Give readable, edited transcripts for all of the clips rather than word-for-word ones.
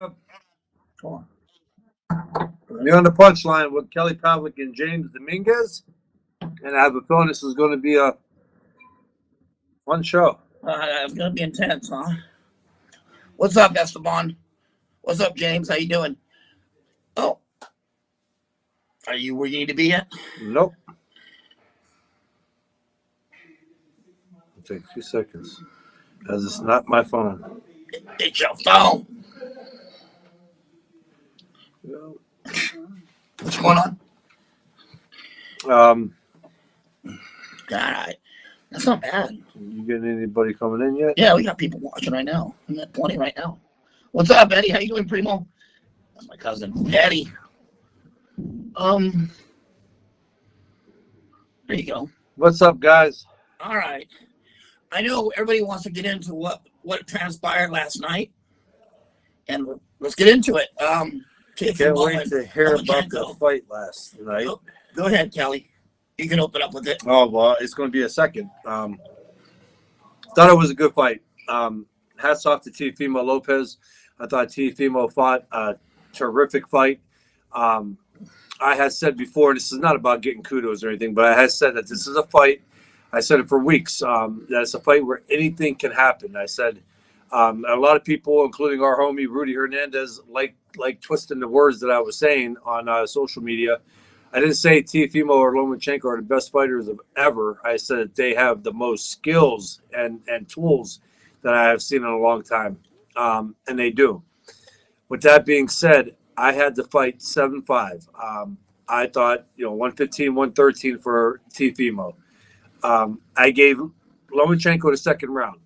Hold You're on the punchline with Kelly Pavlik and James Dominguez, and I have a feeling this is going to be a fun show. it's gonna be intense, huh? What's up, Esteban? What's up, James? How you doing? Oh, are you where you need to be yet? Nope. It'll take a few seconds, as it's not my phone. It's your phone. What's going on? Um, All right, that's not bad. you getting anybody coming in yet? Yeah, we got people watching right now. We got plenty right now. What's up, Eddie? How you doing, Primo? That's my cousin, Eddie. There you go. What's up, guys? All right. I know everybody wants to get into what transpired last night, and let's get into it. Can't wait to hear about the fight last night. Oh, go ahead, Kelly. You can open up with it. Oh, well, it's going to be a second. Thought it was a good fight. Hats off to Teofimo Lopez. I thought Teofimo fought a terrific fight. I had said before, this is not about getting kudos or anything, but I had said that this is a fight. I said it for weeks, that it's a fight where anything can happen. I said a lot of people, including our homie Rudy Hernandez, like twisting the words that I was saying on social media. I didn't say Teofimo or Lomachenko are the best fighters of ever. I said that they have the most skills and tools that I have seen in a long time, and they do. With that being said, I had to fight 7-5. I thought, 115, 113 for Teofimo. I gave Lomachenko the second round.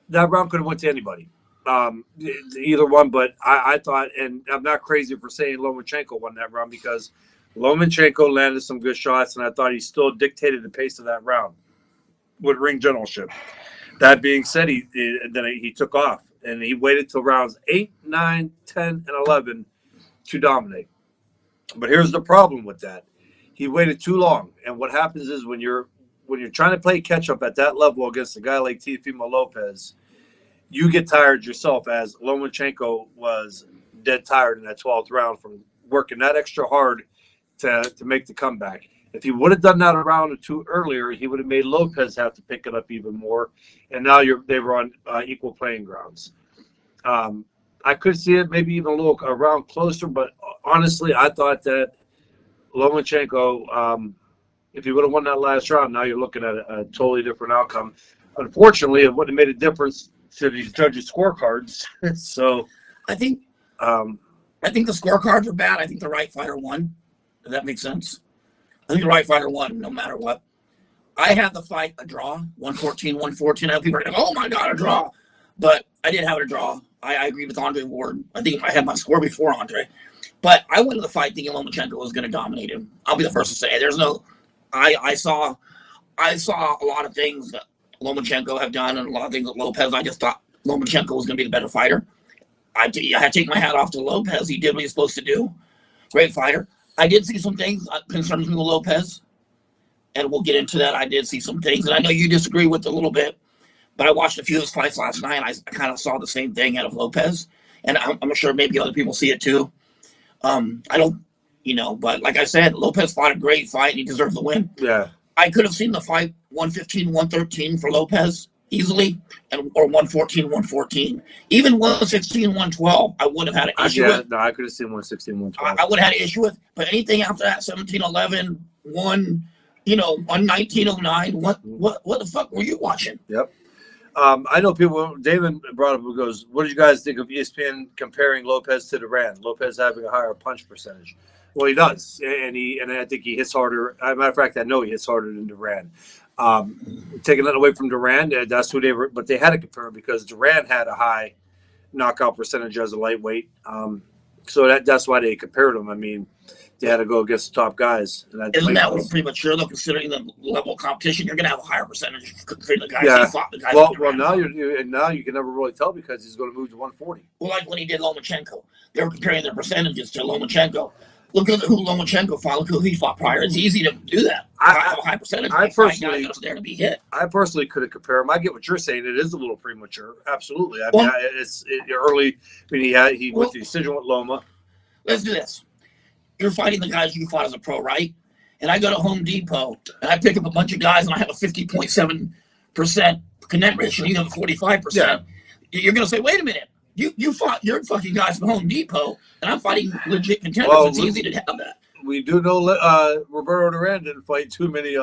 That round could have went to anybody, either one. But I thought, and I'm not crazy for saying Lomachenko won that round because Lomachenko landed some good shots, and I thought he still dictated the pace of that round with ring generalship. That being said, he took off, and he waited till rounds 8, 9, 10, and 11 to dominate. But here's the problem with that. He waited too long, and what happens is when you're trying to play catch up at that level against a guy like Teofimo Lopez, you get tired yourself, as Lomachenko was dead tired in that 12th round from working that extra hard to make the comeback. If he would have done that a round or two earlier, he would have made Lopez have to pick it up even more, and now they were on equal playing grounds. I could see it maybe even a round closer, but honestly, I thought that Lomachenko, if he would have won that last round, now you're looking at a totally different outcome. Unfortunately, it wouldn't have made a difference to these judges' scorecards. So I think the scorecards are bad. I think the right fighter won. Does that make sense? I think the right fighter won no matter what. I had the fight a draw, 114, 114. I have people are like, oh my God, a draw. But I did have it a draw. I agree with Andre Ward. I think I had my score before Andre. But I went to the fight thinking Lomachenko was going to dominate him. I'll be the first to say there's no. I saw a lot of things that Lomachenko have done and a lot of things that Lopez. I just thought Lomachenko was going to be the better fighter. I had to take my hat off to Lopez. He did what he's supposed to do. Great fighter. I did see some things concerning me with Lopez, and we'll get into that. I did see some things, and I know you disagree with it a little bit, but I watched a few of his fights last night, and I kind of saw the same thing out of Lopez, and I'm sure maybe other people see it too. I don't, but like I said, Lopez fought a great fight, and he deserved the win. yeah, I could have seen the fight 115, 113 for Lopez easily, or 114, 114. Even 116, 112, I would have had an issue with. No, I could have seen 116, 112. I would have had an issue with, but anything after that, 17, 11, 1, 1909, what the fuck were you watching? Yep. I know people. David brought up. Who goes? What did you guys think of ESPN comparing Lopez to Duran? Lopez having a higher punch percentage. Well, he does, and I think he hits harder. As a matter of fact, I know he hits harder than Duran. Taking that away from Duran, that's who they were. But they had to compare because Duran had a high knockout percentage as a lightweight. So that's why they compared him. I mean, they had to go against the top guys. And isn't that a little premature though, considering the level of competition? You're going to have a higher percentage considering the guys he fought. Well, now you can never really tell because he's going to move to 140. Well, like when he did Lomachenko, they were comparing their percentages to Lomachenko. Look at who Lomachenko fought. Look who he fought prior. It's easy to do that. Have a high percentage. I personally, guys there to be hit. I personally couldn't compare him. I get what you're saying. It is a little premature. Absolutely. I Well, mean, it's early. I mean, he went to the decision with Loma. Let's do this. You're fighting the guys you fought as a pro, right? And I go to Home Depot and I pick up a bunch of guys and I have a 50.7% connect ratio. You have a 45%. Yeah. You're going to say, wait a minute. You fought your fucking guys from Home Depot, and I'm fighting legit contenders. Well, it's easy to have that. We do know Roberto Duran didn't fight too many.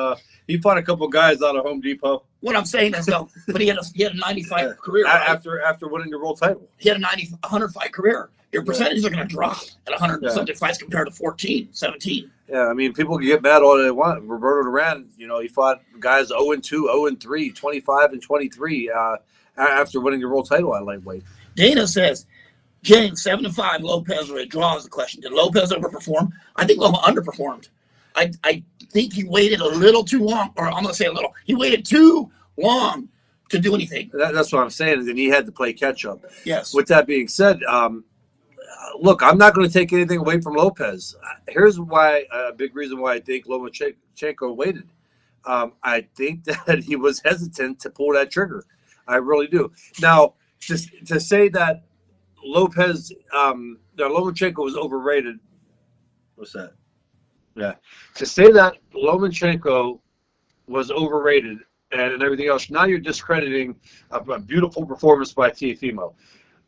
He fought a couple guys out of Home Depot. What I'm saying is, though, but he had a 90 fight career. Right? After winning the world title. He had a 100 fight career. Your percentages are going to drop at 100 something fights compared to 14, 17. Yeah, I mean, people can get mad all they want. Roberto Duran, he fought guys 0-2, 0-3, 25 and 23 after winning the world title at lightweight. Dana says, James, 7-5, Lopez or a draw is the question. Did Lopez overperform? I think Loma underperformed. I think he waited a little too long, or I'm going to say a little. He waited too long to do anything. That's what I'm saying, and he had to play catch-up. Yes. With that being said, look, I'm not going to take anything away from Lopez. Here's why, a big reason why I think Lomachenko waited. I think that he was hesitant to pull that trigger. I really do. Now, to say that Lomachenko was overrated. What's that? Yeah. To say that Lomachenko was overrated and everything else, now you're discrediting a beautiful performance by Teofimo.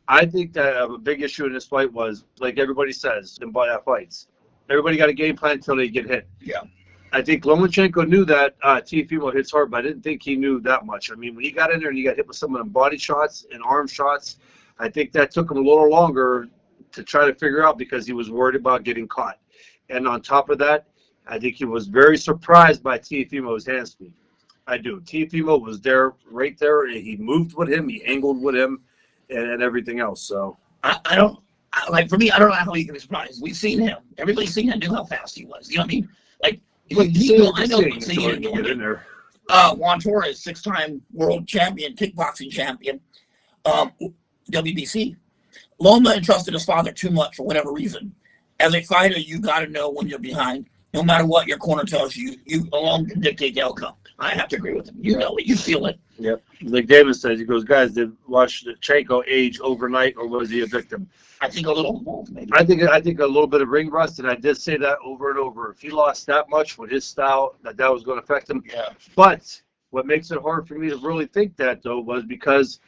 I think that a big issue in this fight was, like everybody says in fights, everybody got a game plan until they get hit. Yeah. I think Lomachenko knew that Teofimo hits hard, but I didn't think he knew that much. I mean, when he got in there and he got hit with some of them body shots and arm shots, I think that took him a little longer to try to figure out because he was worried about getting caught. And on top of that, I think he was very surprised by Teofimo's hand speed. I do. Teofimo was there, right there. He moved with him. He angled with him and everything else. So I don't, for me, I don't know how he can be surprised. We've seen him. Everybody's seen him, knew how fast he was. You know what I mean? Like, I know he's seeing it in there. Juan Torres, 6-time world champion, kickboxing champion, WBC. Loma entrusted his father too much for whatever reason. As a fighter, you got to know when you're behind. No matter what your corner tells you, you alone can dictate the outcome. I have to agree with him. You know it. You feel it. Yep. Like David says, he goes, guys, did Lomachenko age overnight, or was he a victim? I think a little both, maybe. I think a little bit of ring rust, and I did say that over and over. If he lost that much with his style, that was going to affect him. Yeah. But what makes it hard for me to really think that, though, was because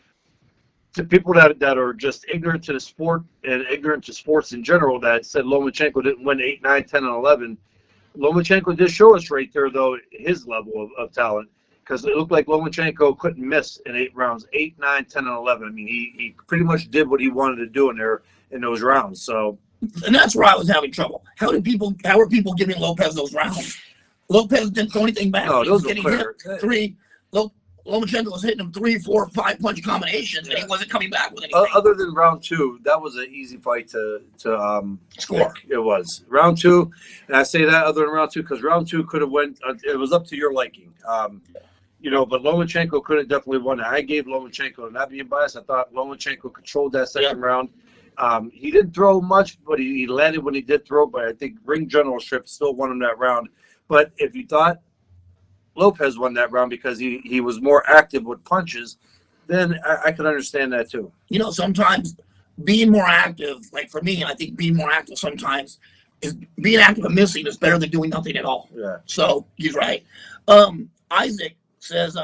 to people that are just ignorant to the sport and ignorant to sports in general that said Lomachenko didn't win 8, 9, 10, and 11, Lomachenko did show us right there, though, his level of talent, because it looked like Lomachenko couldn't miss in 8 rounds, 8, 9, 10, and 11. I mean, he pretty much did what he wanted to do in those rounds. So, and that's where I was having trouble. How were people giving Lopez those rounds? Lopez didn't throw anything back. No, he was getting hit 3. Lomachenko was hitting him 3, 4, 5 punch combinations, and he wasn't coming back with anything. Other than round 2, that was an easy fight to score. It was round 2, and I say that other than round 2 because round 2 could have went. It was up to your liking, but Lomachenko could have definitely won. I gave Lomachenko, not being biased, I thought Lomachenko controlled that second round. He didn't throw much, but he landed when he did throw. But I think ring generalship still won him that round. But if you thought Lopez won that round because he was more active with punches, then I could understand that too. Sometimes being more active, like for me, I think being more active sometimes is being active and missing is better than doing nothing at all. Yeah. So he's right. Isaac says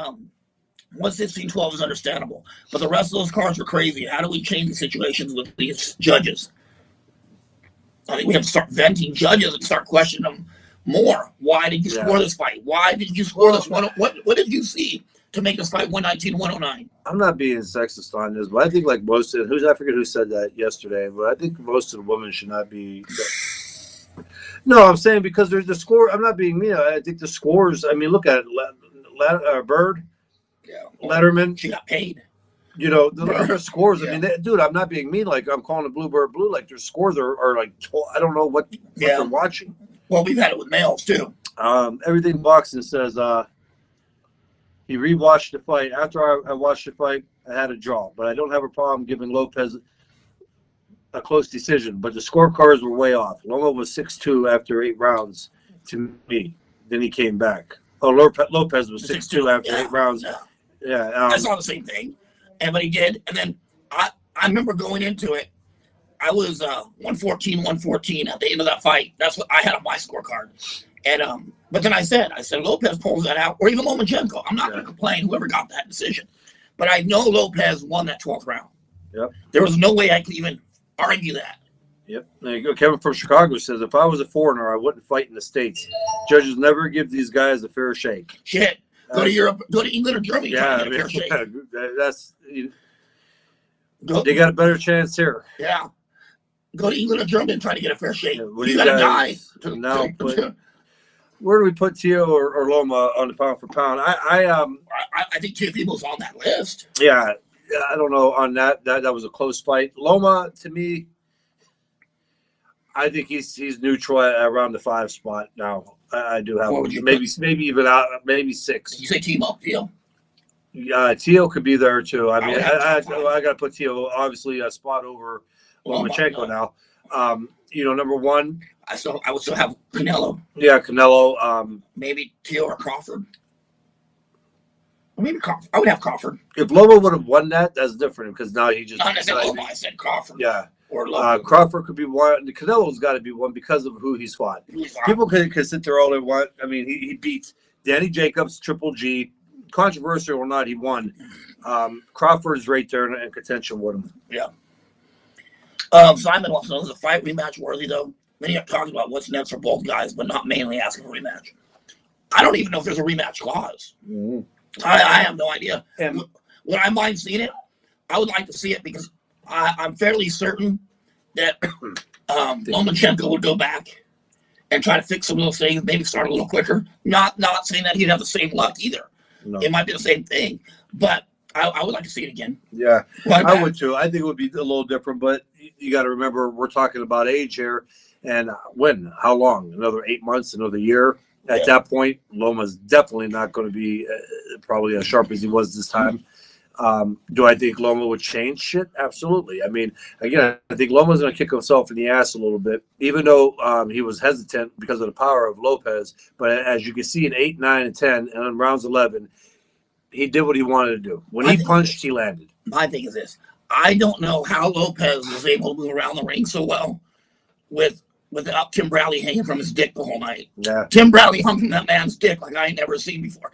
116-12 is understandable, but the rest of those cards were crazy. How do we change the situations with these judges? I think we have to start venting judges and start questioning them more. Why did you score this fight? Why did you score this one? What did you see to make this fight 119-109? I'm not being sexist on this, but I think like most of I forget who said that yesterday, but I think most of the women should not be. No, I'm saying because there's the score. I'm not being mean. I think the scores. I mean, look at it. Bird, Letterman. She got paid. Their scores. I mean, dude, I'm not being mean. Like I'm calling the Bluebird blue. Like their scores are like I don't know what they're watching. Well, we've had it with males too. Everything boxing says he rewatched the fight. After I watched the fight, I had a draw, but I don't have a problem giving Lopez a close decision, but the scorecards were way off. Loma was 6-2 after 8 rounds to me. Then he came back. Oh, Lopez was 6-2 after 8 rounds. Yeah. Yeah, I saw the same thing, but he did. And then I remember going into it. I was 114 at the end of that fight. That's what I had on my scorecard. And but then I said Lopez pulls that out, or even Lomachenko. I'm not going to complain whoever got that decision, but I know Lopez won that 12th round. Yep. There was no way I could even argue that. Yep. There you go. Kevin from Chicago says, if I was a foreigner, I wouldn't fight in the States. Judges never give these guys a fair shake. Shit. Go to Europe, go to England or Germany. Yeah, to get a fair shake. They got a better chance here. Yeah. Go to England or Germany and try to get a fair shake. Yeah, you got to die. Now, where do we put Teo or Loma on the pound for pound? I think Teofimo's on that list. Yeah, I don't know on that. That was a close fight. Loma, to me, I think he's neutral around the 5 spot now. I do have maybe even out maybe 6. You say team up, Teo? Teo could be there too. I mean, I got to put Teo obviously a spot over Lomachenko now. Number 1. I would still have Canelo. Yeah, Canelo. Maybe Teo or Crawford. Or maybe Crawford. I would have Crawford. If Loma would have won that, that's different because now he just. Not necessarily Loma. I said Crawford. Yeah. Or Loma. Crawford could be one. Canelo's got to be one because of who he's fought. People can sit there all they want. I mean, he beat Danny Jacobs, Triple G. Controversial or not, he won. Crawford's right there in contention with him. Yeah. Simon wants to know, is a fight rematch worthy, though? Many are talking about what's next for both guys, but not mainly asking for a rematch. I don't even know if there's a rematch clause. Mm-hmm. I have no idea. And would I mind seeing it? I would like to see it because I'm fairly certain that Lomachenko would go back and try to fix some of those things, maybe start a little quicker. Not saying that he'd have the same luck either. No. It might be the same thing, but I would like to see it again. Yeah, I would too. I think it would be a little different, but you got to remember we're talking about age here, and when? How long? Another 8 months? Another year? At that point, Loma's definitely not going to be probably as sharp as he was this time. Do I think Loma would change shit? Absolutely. I mean, again, I think Loma's going to kick himself in the ass a little bit, even though he was hesitant because of the power of Lopez. But as you can see in 8, 9, and 10, and in rounds 11, he did what he wanted to do. When he punched, he landed. My thing is this. I don't know how Lopez was able to move around the ring so well without Tim Bradley hanging from his dick the whole night. Yeah. Tim Bradley hung from that man's dick like I ain't never seen before.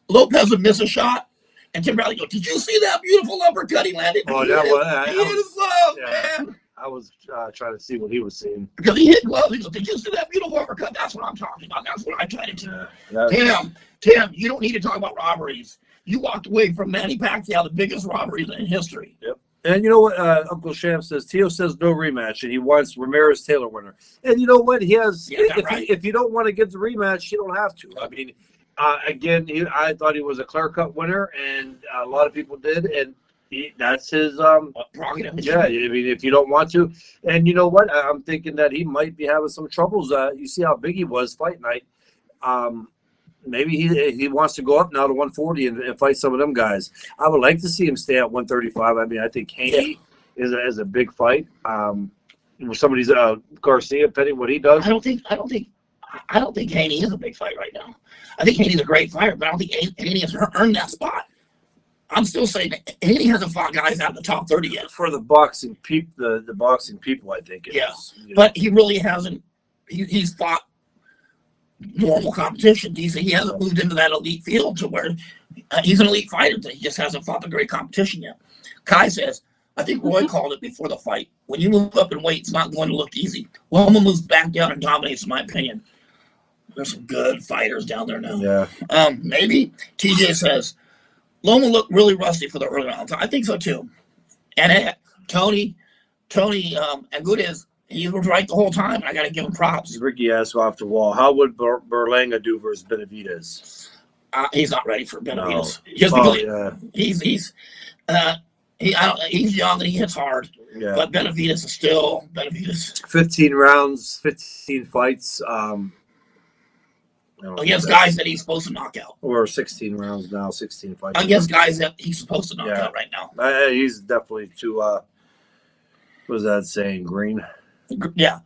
Lopez would miss a shot, and Tim Bradley go, "Did you see that beautiful uppercut he landed?" Oh, that was man. I was trying to see what he was seeing. Because he hit gloves. He goes, "Did you see that beautiful uppercut?" That's what I'm talking about. That's what I tried to do. Tim, you don't need to talk about robberies. You walked away from Manny Pacquiao, the biggest robberies in history. Yep. And you know what? Uncle Sham says, Teo says no rematch, and he wants Ramirez-Taylor winner. And you know what? He has. If you don't want to give the rematch, you don't have to. I mean, again, I thought he was a clear-cut winner, and a lot of people did, and that's his prerogative. Yeah, I mean, if you don't want to. And you know what? I'm thinking that he might be having some troubles. You see how big he was fight night. Maybe he wants to go up now to 140 and fight some of them guys. I would like to see him stay at 135. I mean, I think Haney is a big fight. Somebody's Garcia, depending what he does. I don't think Haney is a big fight right now. I think Haney's a great fighter, but I don't think Haney has earned that spot. I'm still saying that Haney hasn't fought guys out of the top 30 yet. For the boxing people, the boxing people, I think it is. But he really hasn't. He's fought normal competition. He hasn't moved into that elite field to where he's an elite fighter. He just hasn't fought the great competition yet. Kai says, I think Roy called it before the fight. When you move up in weight, it's not going to look easy. Loma moves back down and dominates, in my opinion. There's some good fighters down there now. Yeah. Maybe. TJ says, Loma looked really rusty for the early rounds. I think so, too. And Tony, and good is, he was right the whole time. I got to give him props. Ricky asked off the wall, how would Berlanga do versus Benavidez? He's not ready for Benavidez. No. He's young and he hits hard. Yeah. But Benavidez is still Benavidez. 15 rounds, 15 fights. Against guys that he's supposed to knock out. Or 16 rounds now, 16 fights. Against guys that he's supposed to knock out right now. He's definitely too What was that saying? Green. Yeah.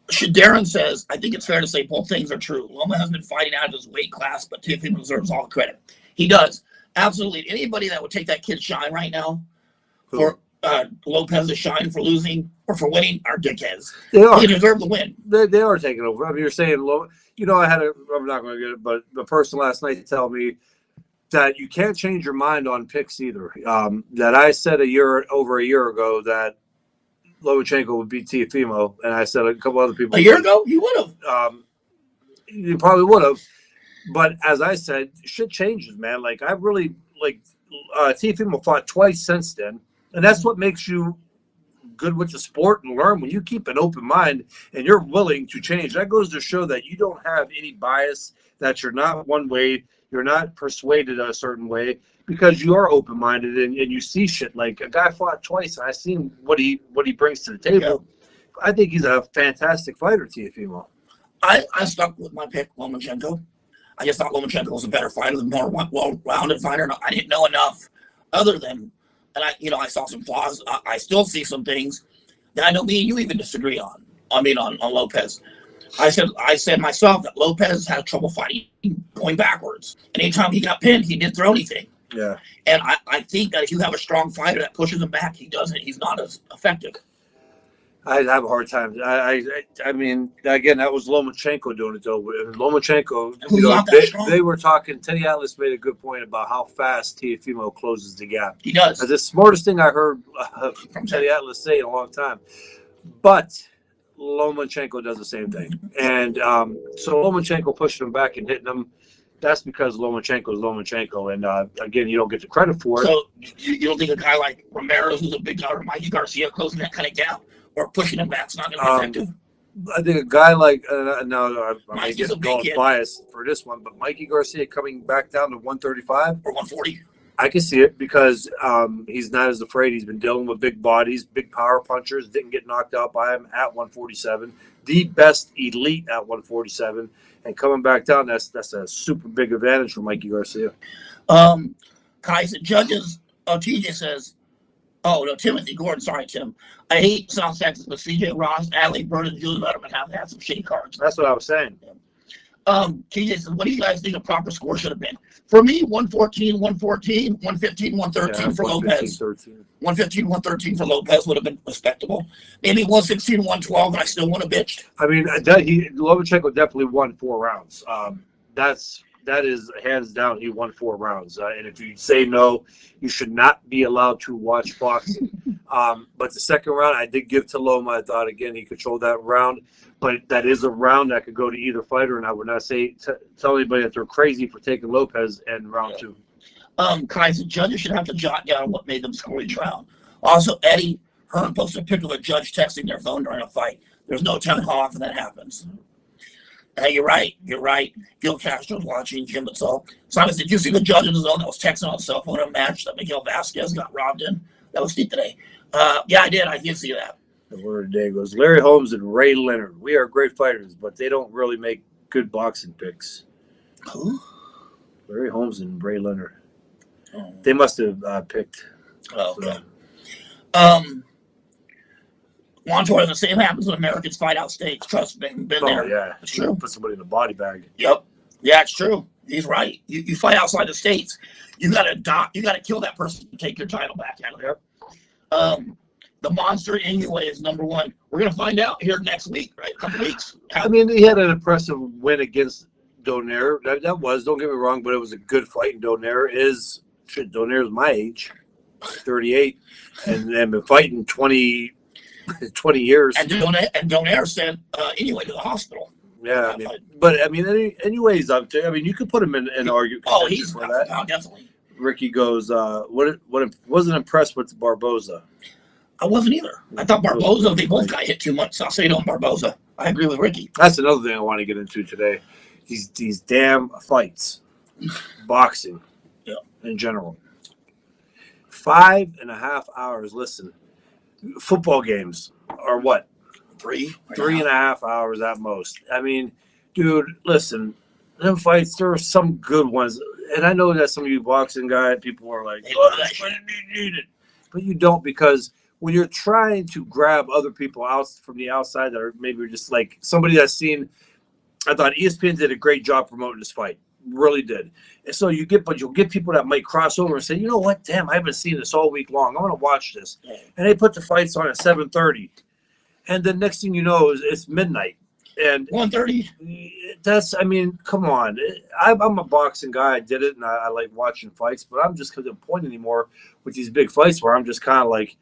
Darren says, I think it's fair to say both things are true. Loma has been fighting out of his weight class, but Teofimo deserves all the credit. He does. Absolutely. Anybody that would take that kid's shine right now for Lopez's shine for losing or for winning are dickheads. They are. He deserved the win. They are taking over. I mean, you're saying, I'm not going to get it, but the person last night tell me that you can't change your mind on picks either. That I said over a year ago that Lomachenko would beat Teofimo, and I said a couple other people. A year ago, you would have. You probably would have, but as I said, shit changes, man. Like I really Teofimo fought twice since then, and that's what makes you good with the sport and learn when you keep an open mind and you're willing to change. That goes to show that you don't have any bias, that you're not one way, you're not persuaded a certain way, because you are open-minded and you see shit. Like a guy fought twice, and I seen what he brings to the table. Yeah. I think he's a fantastic fighter, Teofimo. I stuck with my pick, Lomachenko. I just thought Lomachenko was a better fighter, the more well-rounded fighter. I didn't know enough other than, and I saw some flaws. I still see some things that I know me and you even disagree on. I mean, on Lopez. I said myself that Lopez had trouble fighting going backwards. And anytime he got pinned, he didn't throw anything. Yeah. And I think that if you have a strong fighter that pushes him back, he's not as effective. I have a hard time. I mean, again, that was Lomachenko doing it though. Lomachenko, they were talking. Teddy Atlas made a good point about how fast Teofimo closes the gap. He does. That's the smartest thing I heard from Teddy Atlas say in a long time. But Lomachenko does the same thing, and so Lomachenko pushing him back and hitting him. That's because Lomachenko is Lomachenko, and again, you don't get the credit for it. So you don't think a guy like Romero, who's a big guy, or Mikey Garcia, closing that kind of gap or pushing him back is not going to be effective? I think a guy like now I get biased for this one, but Mikey Garcia coming back down to 135 or 140. I can see it because he's not as afraid. He's been dealing with big bodies, big power punchers. Didn't get knocked out by him at 147. The best elite at 147, and coming back down, that's a super big advantage for Mikey Garcia. Kai said judges. Oh, TJ says. Oh no, Timothy Gordon. Sorry, Tim. I hate South Texas, but CJ Ross, Adley Bird, and Julie Letterman have had some shitty cards. That's what I was saying. TJ says, what do you guys think a proper score should have been? For me, 114, 114, 115, 113 for Lopez. 115, 113 for Lopez would have been respectable. Maybe 116, 112, and I still would have bitched. I mean, Lomachenko definitely won 4 rounds. That is hands down. He won 4 rounds. And if you say no, you should not be allowed to watch boxing. But the second round, I did give to Loma. I thought, again, he controlled that round. But that is a round that could go to either fighter. And I would not tell anybody that they're crazy for taking Lopez in round 2. Kaiser, judges should have to jot down what made them score each round. Also, Eddie Hearn posted a picture of a judge texting their phone during a fight. There's no telling how often that happens. Hey, you're right. Gil Castro's watching. Jim Bitzel. Simon, did you see the judge in the zone that was texting on his cell phone in a match that Miguel Vasquez got robbed in? That was today. Yeah, I did. I did see that. The word of the day goes, Larry Holmes and Ray Leonard. We are great fighters, but they don't really make good boxing picks. Who? Larry Holmes and Ray Leonard. Oh. They must have picked. Oh, okay. Montoya, the same happens when Americans fight out states. Trust me, been there. Oh, yeah. It's true. Put somebody in the body bag. Yep. Yeah, it's true. He's right. You fight outside the states, you gotta kill that person to take your title back out of there. The monster anyway is number 1. We're gonna find out here next week, right? A couple weeks. I mean, he had an impressive win against Donaire. That was, don't get me wrong, but it was a good fight. And Donaire is my age, 38, and been fighting 20 years. And Donaire sent anyway to the hospital. Yeah, anyways, you could put him in argument. Oh, he's for that. No, definitely. Ricky goes, what wasn't impressed with Barboza. I wasn't either. I thought Barboza, they both got hit too much. Salcedo and Barboza. I agree with Ricky. That's another thing I want to get into today. These damn fights. Boxing. Yeah. In general. 5.5 hours. Listen, football games are what? 3.5 hours at most. I mean, dude, listen, them fights, there are some good ones. And I know that some of you boxing guy people are like, oh, that's what you needed. But you don't, because when you're trying to grab other people out from the outside that are maybe just like somebody that's seen. I thought ESPN did a great job promoting this fight. Really did. And so you'll get people that might cross over and say, you know what, damn, I haven't seen this all week long. I want to watch this. And they put the fights on at 7:30. And the next thing you know is it's midnight. And 1:30. that's, I mean, come on. I'm a boxing guy. I did it, and I like watching fights. But I'm just to the point anymore with these big fights where I'm just kind of like,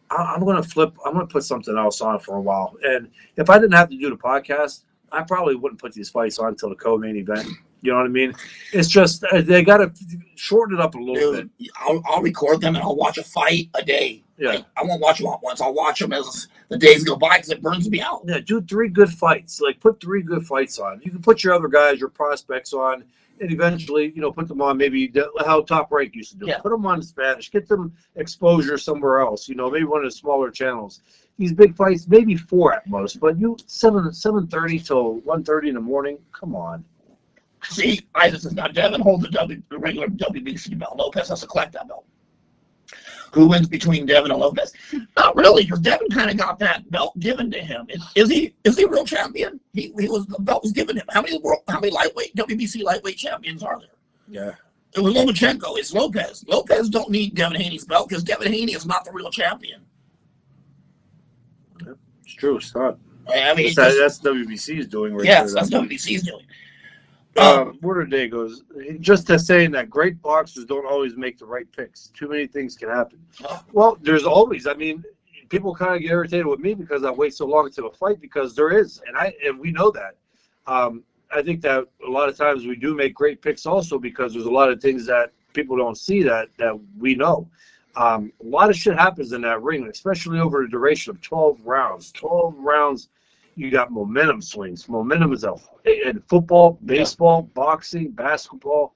I'm going to flip. I'm going to put something else on for a while. And if I didn't have to do the podcast, I probably wouldn't put these fights on until the co-main event. You know what I mean? It's just they got to shorten it up a little bit. I'll record them and I'll watch a fight a day. Yeah. Like, I won't watch them all at once. I'll watch them as the days go by because it burns me out. Yeah, do 3 good fights. Like, put 3 good fights on. You can put your other guys, your prospects on, and eventually, put them on maybe how Top Rank used to do. Yeah. Put them on Spanish. Get them exposure somewhere else. Maybe one of the smaller channels. These big fights, maybe 4 at most. But 7:30 till 1:30 in the morning. Come on. See, this is not Devin holds the regular WBC belt. Lopez has to collect that belt. Who wins between Devin and Lopez? Not really, because Devin kind of got that belt given to him. Is he a real champion? The belt was given to him. How many lightweight WBC lightweight champions are there? Yeah. It was Lomachenko. It's Lopez. Lopez don't need Devin Haney's belt because Devin Haney is not the real champion. Yeah, it's true. It's not. I mean, that's WBC's doing right yes, there. that's WBC's doing. Where today goes, just to saying that great boxers don't always make the right picks. Too many things can happen. Well, there's always, people kind of get irritated with me because I wait so long to a fight because there is, and we know that. I think that a lot of times we do make great picks also because there's a lot of things that people don't see that we know. A lot of shit happens in that ring, especially over a duration of 12 rounds. 12 rounds. You got momentum swings. Momentum is in football, baseball, boxing, basketball.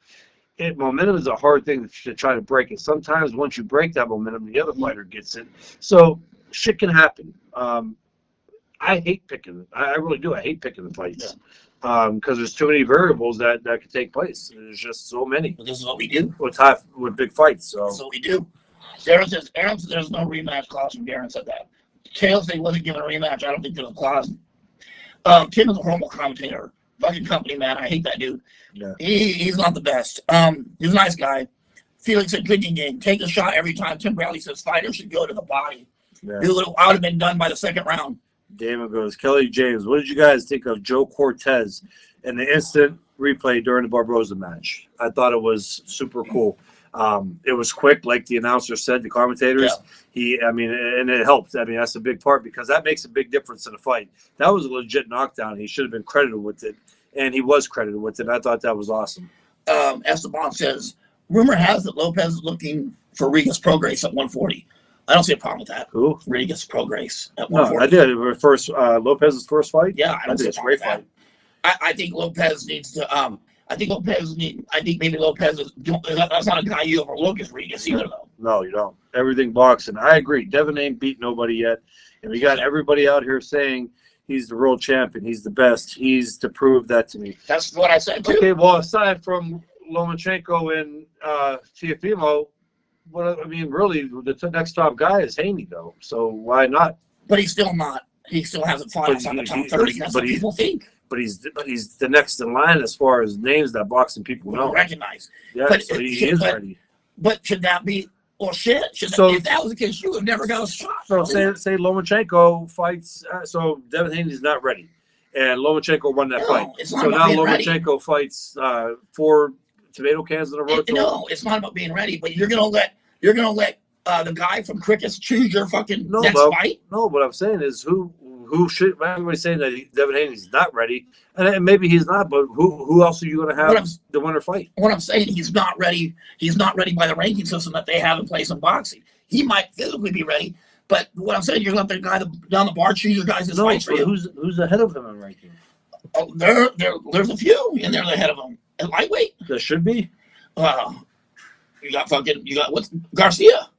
Momentum is a hard thing to try to break. And sometimes once you break that momentum, the other fighter gets it. So shit can happen. I hate picking. I really do. I hate picking the fights because there's too many variables that could take place. There's just so many. But this is what we do With big fights. So this is what we do. Aaron says there's no rematch clause from Darren said that. Tails said he wasn't given a rematch. I don't think there's a clause. Tim is a horrible commentator. Fucking company man. I hate that dude. Yeah. He's not the best. He's a nice guy. Felix said drinking game. Take a shot every time. Tim Bradley says fighters should go to the body. Yeah. It would have been done by the second round. Damon goes, Kelly James, what did you guys think of Joe Cortez and the instant replay during the Barboza match? I thought it was super cool. It was quick, like the announcer said, the commentators. Yeah. And it helped. That's a big part because that makes a big difference in a fight. That was a legit knockdown. He should have been credited with it, and he was credited with it. I thought that was awesome. Esteban says, rumor has that Lopez is looking for Regis Prograis at 140. I don't see a problem with that. Who? Regis Prograis at 140. No, I did. Lopez's first fight? Yeah, I think it's a great fight. I think Lopez needs to I think maybe Lopez is that's not a guy you overlook as Regis either though. No, you don't. Everything boxing. I agree. Devin ain't beat nobody yet. And we got everybody out here saying he's the world champion. He's the best. He's to prove that to me. That's what I said too. Okay, well, aside from Lomachenko and Teofimo, really, the next top guy is Haney, though. So why not? But he's still not. He still hasn't fought outside the top 30. That's what people think. But he's the next in line as far as names that boxing people know. Recognize. Yeah, so he is ready. But should that be? Well, shit. If that was the case, you would never got a shot. So say Lomachenko fights. So Devin Haney's not ready, and Lomachenko won that fight. So now Lomachenko fights 4 tomato cans in a row. No, it's not about being ready. But you're gonna let the guy from Crickets choose your fucking next fight. No, what I'm saying is who should everybody's saying that Devin Haney's not ready, and maybe he's not. But who else are you going to have the winner fight? What I'm saying, he's not ready. He's not ready by the ranking system that they have in place in boxing. He might physically be ready, but what I'm saying, you're going to let the guy down the bar choose your guys' fights for you. Who's ahead of him in ranking? Oh, there's a few, and they're ahead of him. And lightweight, there should be. You got what's Garcia?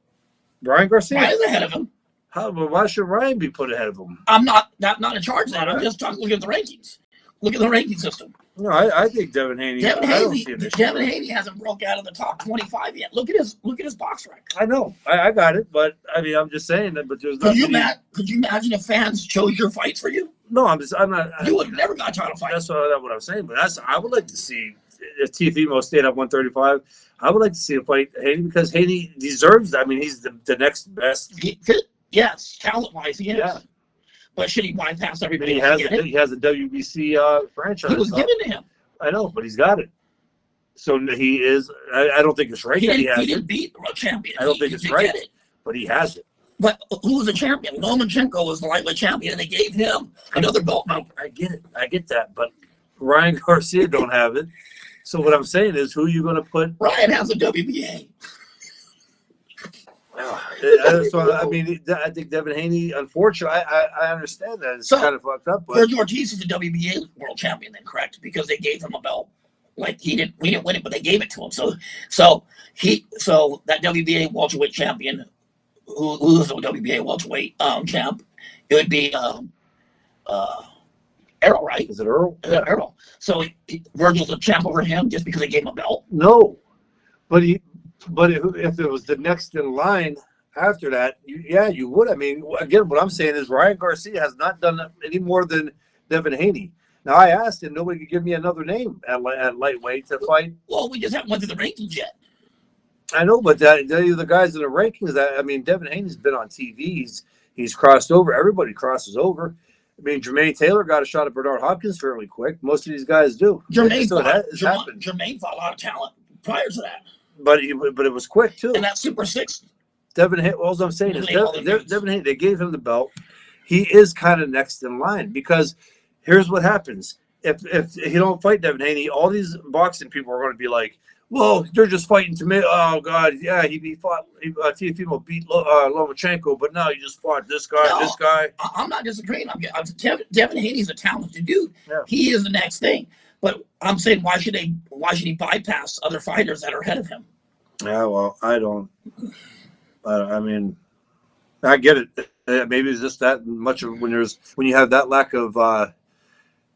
Ryan Garcia is ahead of him. Why should Ryan be put ahead of him? I'm not in charge of that. I'm just looking at the rankings. Look at the ranking system. No, I think Devin Haney. Devin I don't see Haney, an issue. Devin Haney hasn't broke out of the top 25 yet. Look at his box record. I know. I got it, but I mean, I'm just saying that. But there's not. Could you imagine if fans chose your fights for you? No, I'm not. You would have never got a title fight. That's what I'm saying. But I would like to see if Teofimo stayed at 135. I would like to see a fight Haney because Haney deserves. I mean, he's the next best. Yes, talent wise, he is. Yeah. But should he bypass everybody? He has a WBC franchise. It was given to him. I know, but he's got it. So he is. I don't think it's right that he has He didn't beat the world champion. I don't think it's right, but he has it. But who was the champion? Lomachenko was the lightweight champion, and they gave him another belt. I get it. I get that. But Ryan Garcia don't have it. So what I'm saying is, who are you going to put? Ryan has a WBA. So I mean, I think Devin Haney. Unfortunately, I understand that it's kind of fucked up. But Sergio Ortiz is the WBA world champion, then correct? Because they gave him a belt. Like we didn't win it, but they gave it to him. So that WBA welterweight champion, who's the WBA welterweight champ, it would be Errol, right? Is it Earl? Errol. So Virgil's a champ over him just because they gave him a belt. No, but if it was the next in line after that, you would. I mean, again, what I'm saying is Ryan Garcia has not done any more than Devin Haney. Now, I asked him, nobody could give me another name at lightweight to fight. Well, we just haven't went through the rankings yet. I know, but the guys in the rankings, Devin Haney's been on TV. He's crossed over. Everybody crosses over. I mean, Jermaine Taylor got a shot at Bernard Hopkins fairly quick. Most of these guys do. Jermaine fought a lot of talent prior to that. But it was quick, too. And that Super 6. Devin Haney, all I'm saying is Devin Haney, they gave him the belt. He is kind of next in line because here's what happens. If he don't fight Devin Haney, all these boxing people are going to be like, well, they're just fighting to me. Oh, God, yeah, Teofimo beat Lomachenko, but now he just fought this guy. I'm not disagreeing. Devin Haney's a talented dude. Yeah. He is the next thing. But I'm saying, why should he bypass other fighters that are ahead of him? Yeah, well, I don't. I mean, I get it. Maybe it's just that much of when you have that lack of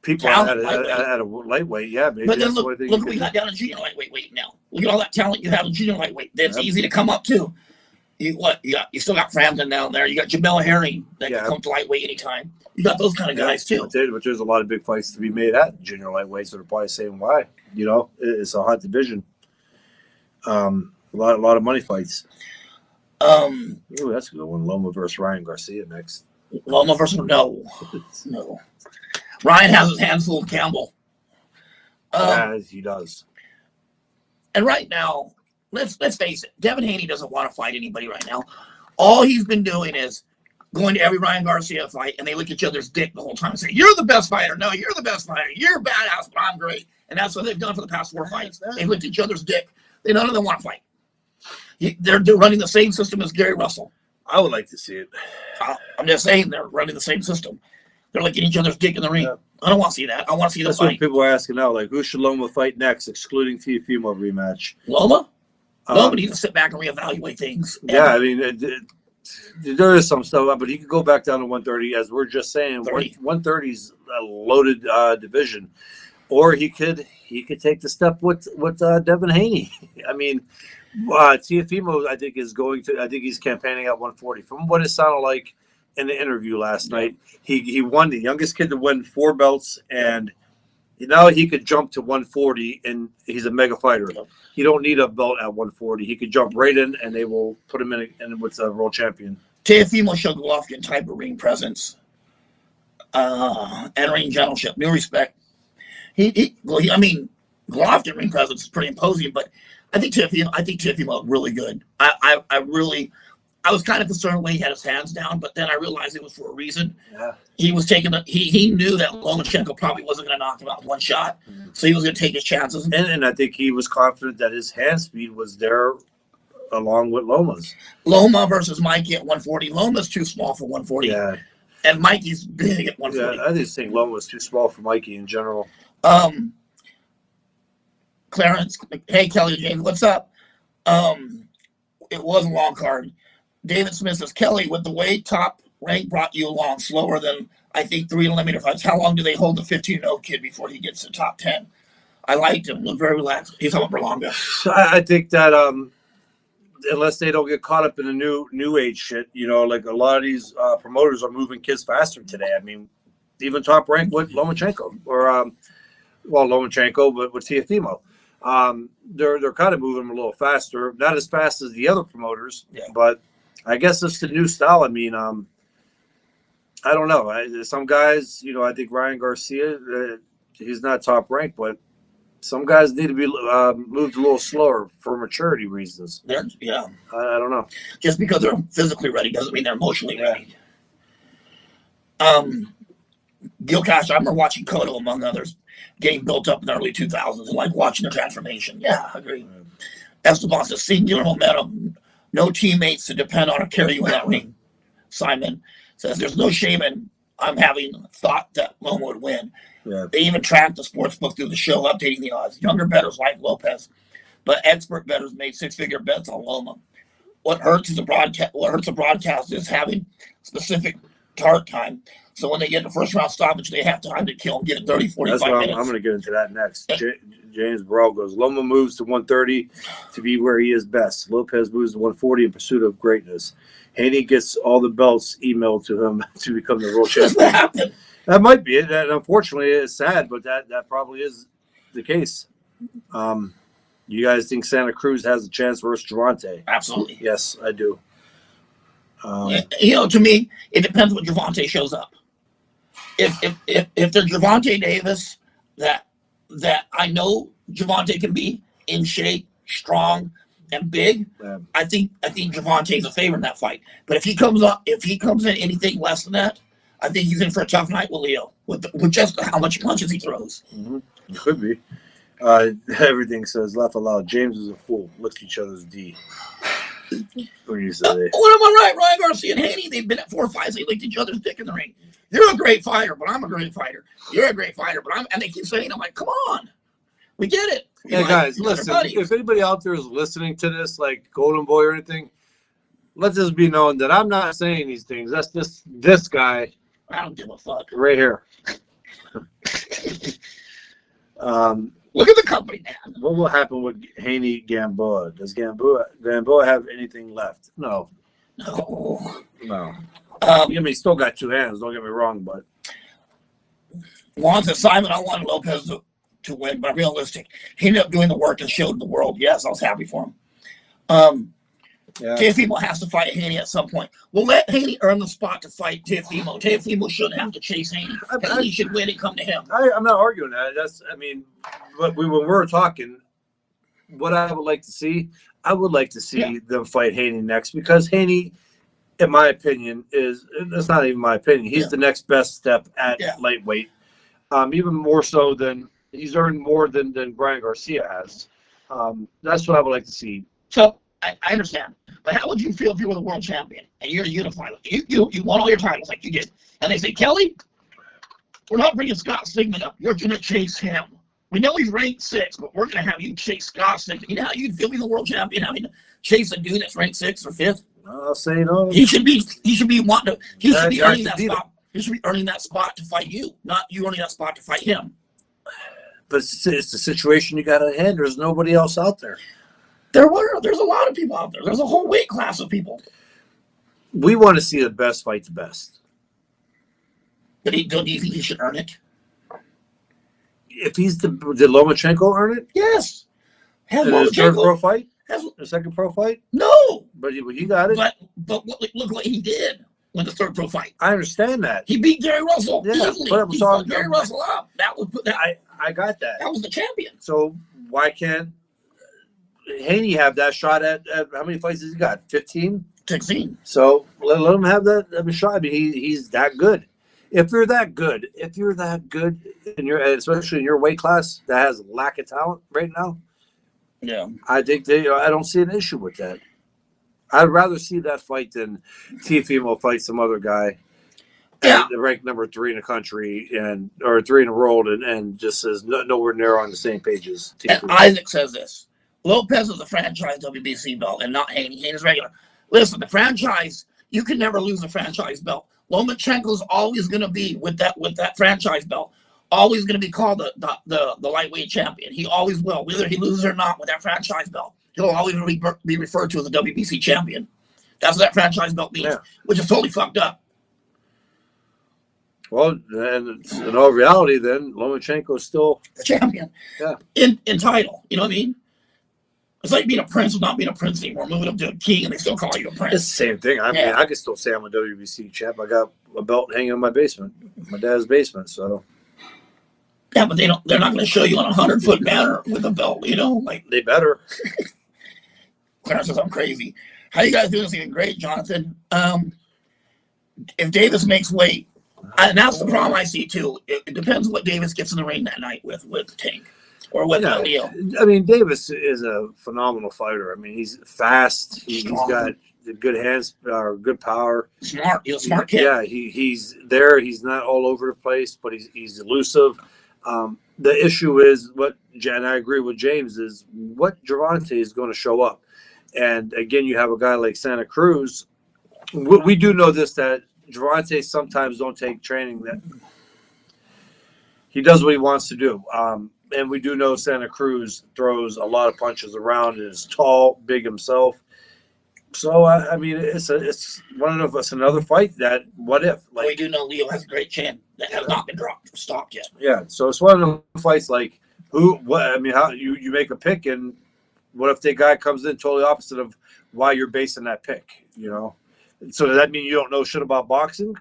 people at a lightweight. Yeah, maybe. But then look what we got down in junior lightweight now. Look at all that talent you have in junior lightweight. That's easy to come up to. You still got Frampton down there. You got Jamel Herring that can come to lightweight anytime. You got those kind of guys too. But there's a lot of big fights to be made at junior lightweight, so they're probably saying why. It's a hot division. A lot of money fights. Ooh, that's a good one. Loma versus Ryan Garcia next. Loma versus no. Ryan has his hands full of Campbell. He does. And right now, let's face it, Devin Haney doesn't want to fight anybody right now. All he's been doing is going to every Ryan Garcia fight, and they look at each other's dick the whole time and say, "You're the best fighter. No, you're the best fighter. You're badass, but I'm great." And that's what they've done for the past 4 fights. They looked at each other's dick. None of them want to fight. They're running the same system as Gary Russell. I would like to see it. I'm just saying they're running the same system. They're looking at each other's dick in the ring. Yeah. I don't want to see that. I want to see the fight. That's what people are asking now. Like, who should Loma fight next, excluding Teofimo rematch? Loma? Loma needs to sit back and reevaluate things. Yeah, I mean, there is some stuff, but he could go back down to 130, as we're just saying. 130 is a loaded division. Or he could take the step with Devin Haney. I mean, Teofimo, I think he's campaigning at 140. From what it sounded like in the interview last night, he won, the youngest kid to win 4 belts, and now he could jump to 140, and he's a mega fighter. He don't need a belt at 140. He could jump right in, and they will put him in with a world champion. Teofimo showed Golovkin type of ring presence and ring generalship. New respect. Golovkin ring presence is pretty imposing, but I think Teofimo really good. I was kind of concerned when he had his hands down, but then I realized it was for a reason. Yeah. He was taking he knew that Lomachenko probably wasn't going to knock him out with one shot, so he was going to take his chances. And I think he was confident that his hand speed was there along with Loma's. Loma versus Mikey at 140. Loma's too small for 140. Yeah. And Mikey's big at 140. Yeah, I just think Loma was too small for Mikey in general. Clarence, hey Kelly James, what's up? It was a long card. David Smith says, Kelly, with the way top rank brought you along slower than I think 3 eliminator fights. How long do they hold the 15-0 kid before he gets to top 10? I liked him. Looked very relaxed. He's on Berlanga. I think that unless they don't get caught up in the new age shit, like a lot of these promoters are moving kids faster today. I mean, even Top Rank with Lomachenko or Lomachenko, but with Teofimo. They're kind of moving them a little faster, not as fast as the other promoters, but I guess it's the new style. I mean, I don't know. Some guys, I think Ryan Garcia, he's not Top Rank, but some guys need to be moved a little slower for maturity reasons. I don't know. Just because they're physically ready doesn't mean they're emotionally ready. Gil Cash, I remember watching Cotto, among others, getting built up in the early 2000s and like watching the transformation. Yeah, I agree. Esteban says, singular momentum, no teammates to depend on or carry you in that ring. Simon says, there's no shame in I'm having thought that Loma would win. Yeah. They even tracked the sports book through the show, updating the odds. Younger bettors like Lopez, but expert bettors made 6-figure bets on Loma. What hurts the broadcast is having specific start time. So when they get the first round stoppage, they have time to kill and get it 30, 45 minutes. I'm going to get into that next. James Burrell goes, Loma moves to 130 to be where he is best. Lopez moves to 140 in pursuit of greatness. Haney gets all the belts emailed to him to become the world champion. That happen? That might be it. And unfortunately, it's sad, but that probably is the case. You guys think Santa Cruz has a chance versus Gervonta? Absolutely. Yes, I do. To me, it depends when Gervonta shows up. If there's Gervonta Davis that I know Gervonta can be in shape, strong, and big, I think Gervonta is a favorite in that fight. But if he comes in anything less than that, I think he's in for a tough night with Leo with just how much punches he throws. Mm-hmm. It could be. Everything says laugh aloud. James is a fool. Lick each other's D. When you say what am I right? Ryan Garcia and Haney, they've been at 4 fights. They licked each other's dick in the ring. You're a great fighter, but I'm a great fighter. You're a great fighter, but and they keep saying, I'm like, come on. We get it. Hey, guys, listen, if anybody out there is listening to this, like Golden Boy or anything, let this be known that I'm not saying these things. That's this guy. I don't give a fuck. Right here. Look at the company, man. What will happen with Haney Gamboa? Does Gamboa have anything left? No. I mean, he still got 2 hands. Don't get me wrong, but Juan says, Simon, I wanted Lopez to win, but realistic. He ended up doing the work and showed the world. Yes, I was happy for him. Teofimo has to fight Haney at some point. We'll let Haney earn the spot to fight Teofimo. Teofimo shouldn't have to chase Haney. Haney should win and come to him. I'm not arguing that. But when we were talking, what I would like to see, them fight Haney next, because Haney, in my opinion, that's not even my opinion. He's the next best step at lightweight. Even more so than he's earned more than Brian Garcia has. That's what I would like to see. So I understand, but how would you feel if you were the world champion and you're unified? You won all your titles like you did, and they say, Kelly, we're not bringing Scott Sigmund up. You're going to chase him. We know he's ranked 6, but we're going to have you chase Scott Sigmund. You know how you'd feel being the world champion having to chase a dude that's ranked 6th or 5th? I'll say no. He should be wanting to. He should be earning that spot. He should be earning that spot to fight you, not you earning that spot to fight him. But it's the situation you got at hand. There's nobody else out there. There's a lot of people out there. There's a whole weight class of people. We want to see the best fight the best. But don't you think he should earn it? If did Lomachenko earn it? Yes. Has his third pro fight? The second pro fight? No. But he got it. But look what he did with the third pro fight. I understand that. He beat Gary Russell. Yeah, easily. He fucked Gary Russell up. I got that. That was the champion. So why can't Haney have that shot at how many fights has he got? 15? 16. So let him have that shot. I mean, he's that good. If you're that good, especially in your weight class that has lack of talent right now, I think I don't see an issue with that. I'd rather see that fight than Teofimo fight some other guy. Ranked number 3 in the country or 3 in the world and just says nowhere near on the same page as Teofimo. And Isaac says this: Lopez is a franchise WBC belt and not Haney. Haney's regular. Listen, the franchise You can never lose a franchise belt. Lomachenko's always going to be with that franchise belt. Always going to be called the lightweight champion. He always will, whether he loses or not with that franchise belt. He'll always be referred to as a WBC champion. That's what that franchise belt means, which is totally fucked up. Well, and in all reality, then Lomachenko's still the champion. Yeah. In title. You know what I mean? It's like being a prince and not being a prince anymore. Moving up to a king and they still call you a prince. It's the same thing. I mean, I can still say I'm a WBC champ. I got a belt hanging in my basement, my dad's basement. So. Yeah, but they're not going to show you on a 100-foot banner with a belt. You know, like they better. Clarence says I'm crazy. How you guys doing? This evening? Great, Jonathan. If Davis makes weight, and that's the problem I see too. It depends what Davis gets in the ring that night with Tank or with Leo. I mean, Davis is a phenomenal fighter. I mean, he's fast. He's got good hands, good power. Smart. He's a smart kid. Yeah, he's there. He's not all over the place, but he's elusive. The issue is and I agree with James, is what Gervonta is going to show up. And again, you have a guy like Santa Cruz. We do know this, that Gervonta sometimes don't take training, that he does what he wants to do. And we do know Santa Cruz throws a lot of punches around and is tall, big himself. So, I mean, it's one of us, another fight that what if? Like, we do know Leo has a great chin that has not been stopped yet. Yeah, so it's one of the fights like how you make a pick, and what if the guy comes in totally opposite of why you're basing that pick, you know? So does that mean you don't know shit about boxing?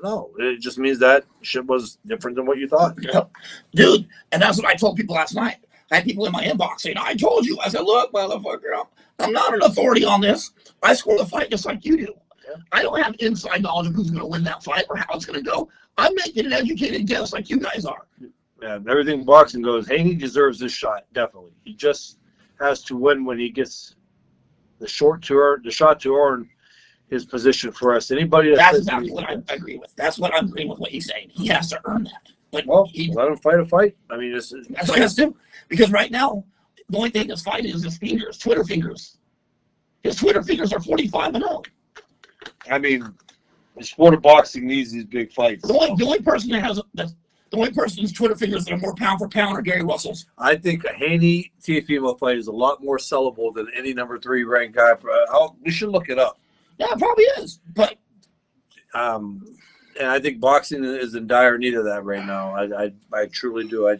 No, it just means that shit was different than what you thought. Yep. Dude, and that's what I told people last night. I had people in my inbox saying, I told you. I said, look, motherfucker, I'm not an authority on this. I score the fight just like you do. Yeah. I don't have inside knowledge of who's going to win that fight or how it's going to go. I'm making an educated guess like you guys are. Yeah, everything boxing goes, hey, he deserves this shot, definitely. He just has to win when he gets the shot to earn his position for us. Anybody that's exactly what I agree with. That's what I'm agreeing with what he's saying. He has to earn that. But let him fight a fight. I mean, that's what he has to do. Because right now, the only thing that's fighting is his fingers, Twitter fingers. His Twitter fingers are 45-0. I mean, the sport of boxing needs these big fights. The only person that has the only person's Twitter fingers that are more pound for pound are Gary Russell's. I think a Haney Teofimo fight is a lot more sellable than any number 3 ranked guy. We should look it up. Yeah, it probably is. But and I think boxing is in dire need of that right now. I truly do.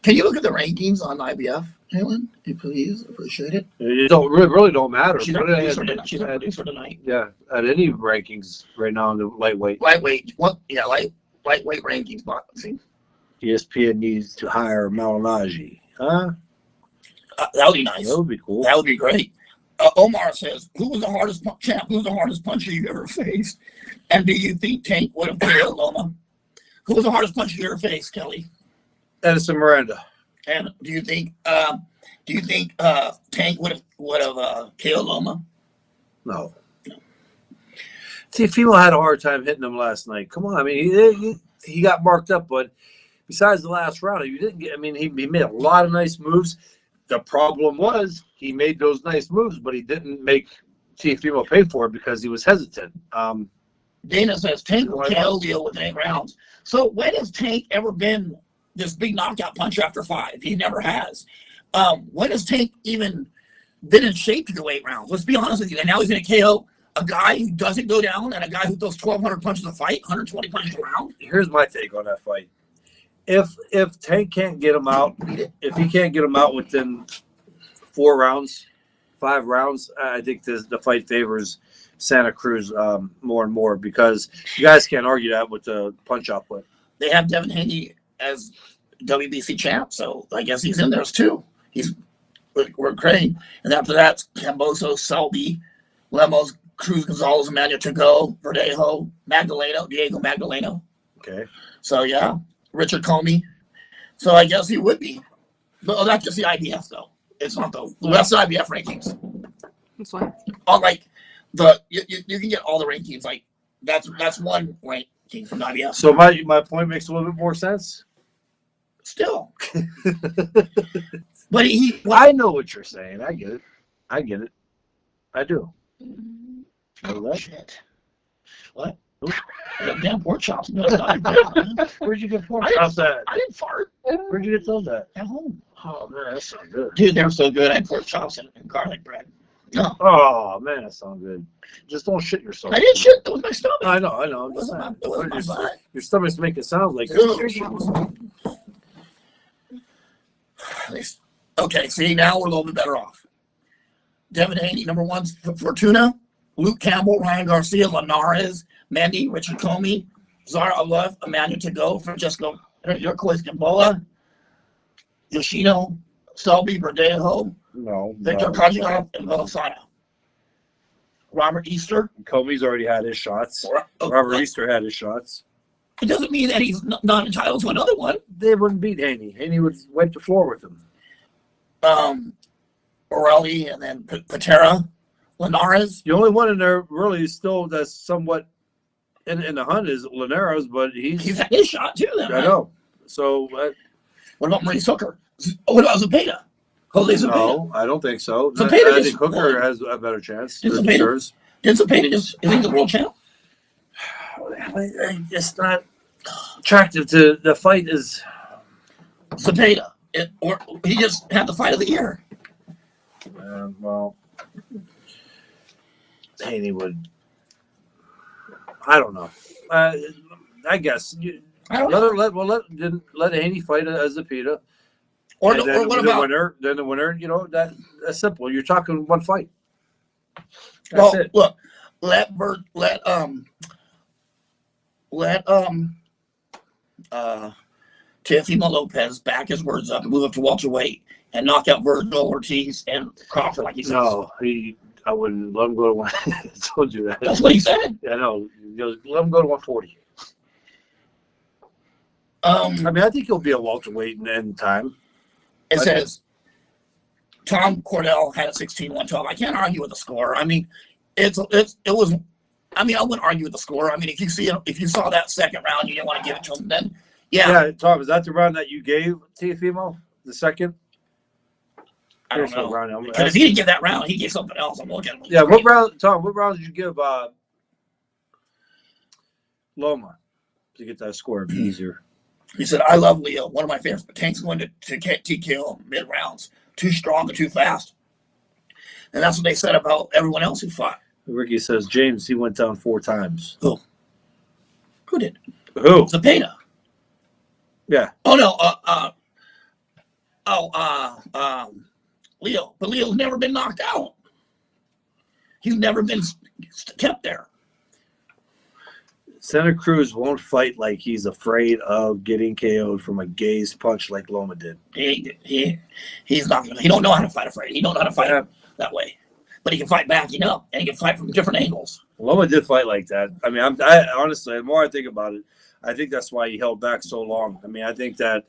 Can you look at the rankings on IBF, Helen? Please, appreciate it. It really don't matter. She's our producer tonight. Yeah, at any rankings right now in the lightweight. Lightweight. What? Yeah, lightweight rankings boxing. ESPN needs to hire Malinaji. Huh? That would be nice. That would be cool. That would be great. Omar says, who was the hardest champ? Who's the hardest puncher you ever faced? And do you think Tank would have KO'd Loma? Who was the hardest puncher you ever faced, Kelly? Edison Miranda. And do you think Tank would have KO'd Loma? No. Teofimo had a hard time hitting him last night. Come on, I mean, he got marked up, but besides the last round, you didn't get. I mean, he made a lot of nice moves. The problem was he made those nice moves, but he didn't make Teofimo pay for it because he was hesitant. Dana says Tank will KO Leo with 8 rounds. So when has Tank ever been this big knockout puncher after 5? He never has. When has Tank even been in shape to go 8 rounds? Let's be honest with you. And now he's going to KO a guy who doesn't go down and a guy who throws 1,200 punches a fight, 120 punches a round. Here's my take on that fight. If Tank can't get him out, if he can't get him out within 4 rounds, 5 rounds, I think the fight favors Santa Cruz more and more, because you guys can't argue that with the punch output. They have Devin Haney as WBC champ, so I guess he's in there too. We're Crane, and after that, Camboso, Selby, Lemos, Cruz Gonzalez, Emmanuel Trigo, Verdejo, Diego Magdaleno. Okay. So yeah, Richard Comey. So I guess he would be. But that's just the IBF though. It's not the that's the IBF rankings. That's fine. All like you can get all the rankings. Like that's one ranking from the IBF. So my point makes a little bit more sense. Still. But I know what you're saying. I get it. I do. Know that? Shit. What? Damn pork chops. No, it's not good, man. Where'd you get pork chops at? I didn't fart. Where'd you get those at? At home. Oh man, that sounds good. Dude, they're so good. I had pork chops and garlic bread. No. Oh man, that sounds good. Just don't shit yourself. I didn't shit. It was my stomach. I know. I'm It just wasn't saying. my butt. Your stomach's making sounds like Okay, see, now we're a little bit better off. Devin Haney, number one for tuna. Luke Campbell, Ryan Garcia, Linares, Mandy, Richard Comey, Zara Alef, Emmanuel Tago, Francesco Yurkois Gamboa, Yoshino, Selby, Verdejo, Victor Kajikov, and Velasana. Robert Easter. Comey's already had his shots. Robert Easter had his shots. It doesn't mean that he's not entitled to another one. They wouldn't beat Haney. Haney would wipe the floor with him. Borelli, and then Patera, Linares. The only one in there really still that's somewhat in the hunt is Linares, but he's had his shot too. Then, I know. So what about Maurice Hooker? What about Zepeda? Jose Zepeda? No, I don't think so. Zepeda I think Hooker has a better chance. Did Zepeda is he the world champ? It's not attractive to the fight. Is Zepeda, or he just had the fight of the year. Well, Haney would. I don't know. I guess I don't know. Let Haney fight as a Zepeda. Or what about the winner? You know that's simple. You're talking one fight. That's it. Look, let Teofimo Lopez back his words up and move up to welterweight and knock out Virgil Ortiz and Crawford like he said. No, I wouldn't let him go to one. I told you that. That's what he said. Yeah, no, let him go to 140. I mean, I think he'll be a welterweight in time. It says Tom Cordell had a 16-112. I can't argue with the score. I mean, it was. I mean, I wouldn't argue with the score. I mean, if you saw that second round, you didn't want to give it to him. Then, yeah. Tom, is that the round that you gave Teofimo? The second? I don't know. Because if he didn't give that round, he gave something else. I'm looking. Yeah, what round, Tom? What round did you give Loma to get that score easier? He said, "I love Leo. One of my favorites, but Tank's going to TKO mid rounds. Too strong and too fast." And that's what they said about everyone else who fought. Ricky says James, he went down 4 times. Who? Who did? Who? Zepeda. Yeah. Oh no. Leo. But Leo's never been knocked out. He's never been kept there. Santa Cruz won't fight like he's afraid of getting KO'd from a gaze punch like Loma did. He's not gonna. He don't know how to fight afraid. He don't know how to fight that way. But he can fight back, and he can fight from different angles. Loma did fight like that. I mean, I honestly, the more I think about it, I think that's why he held back so long. I mean, I think that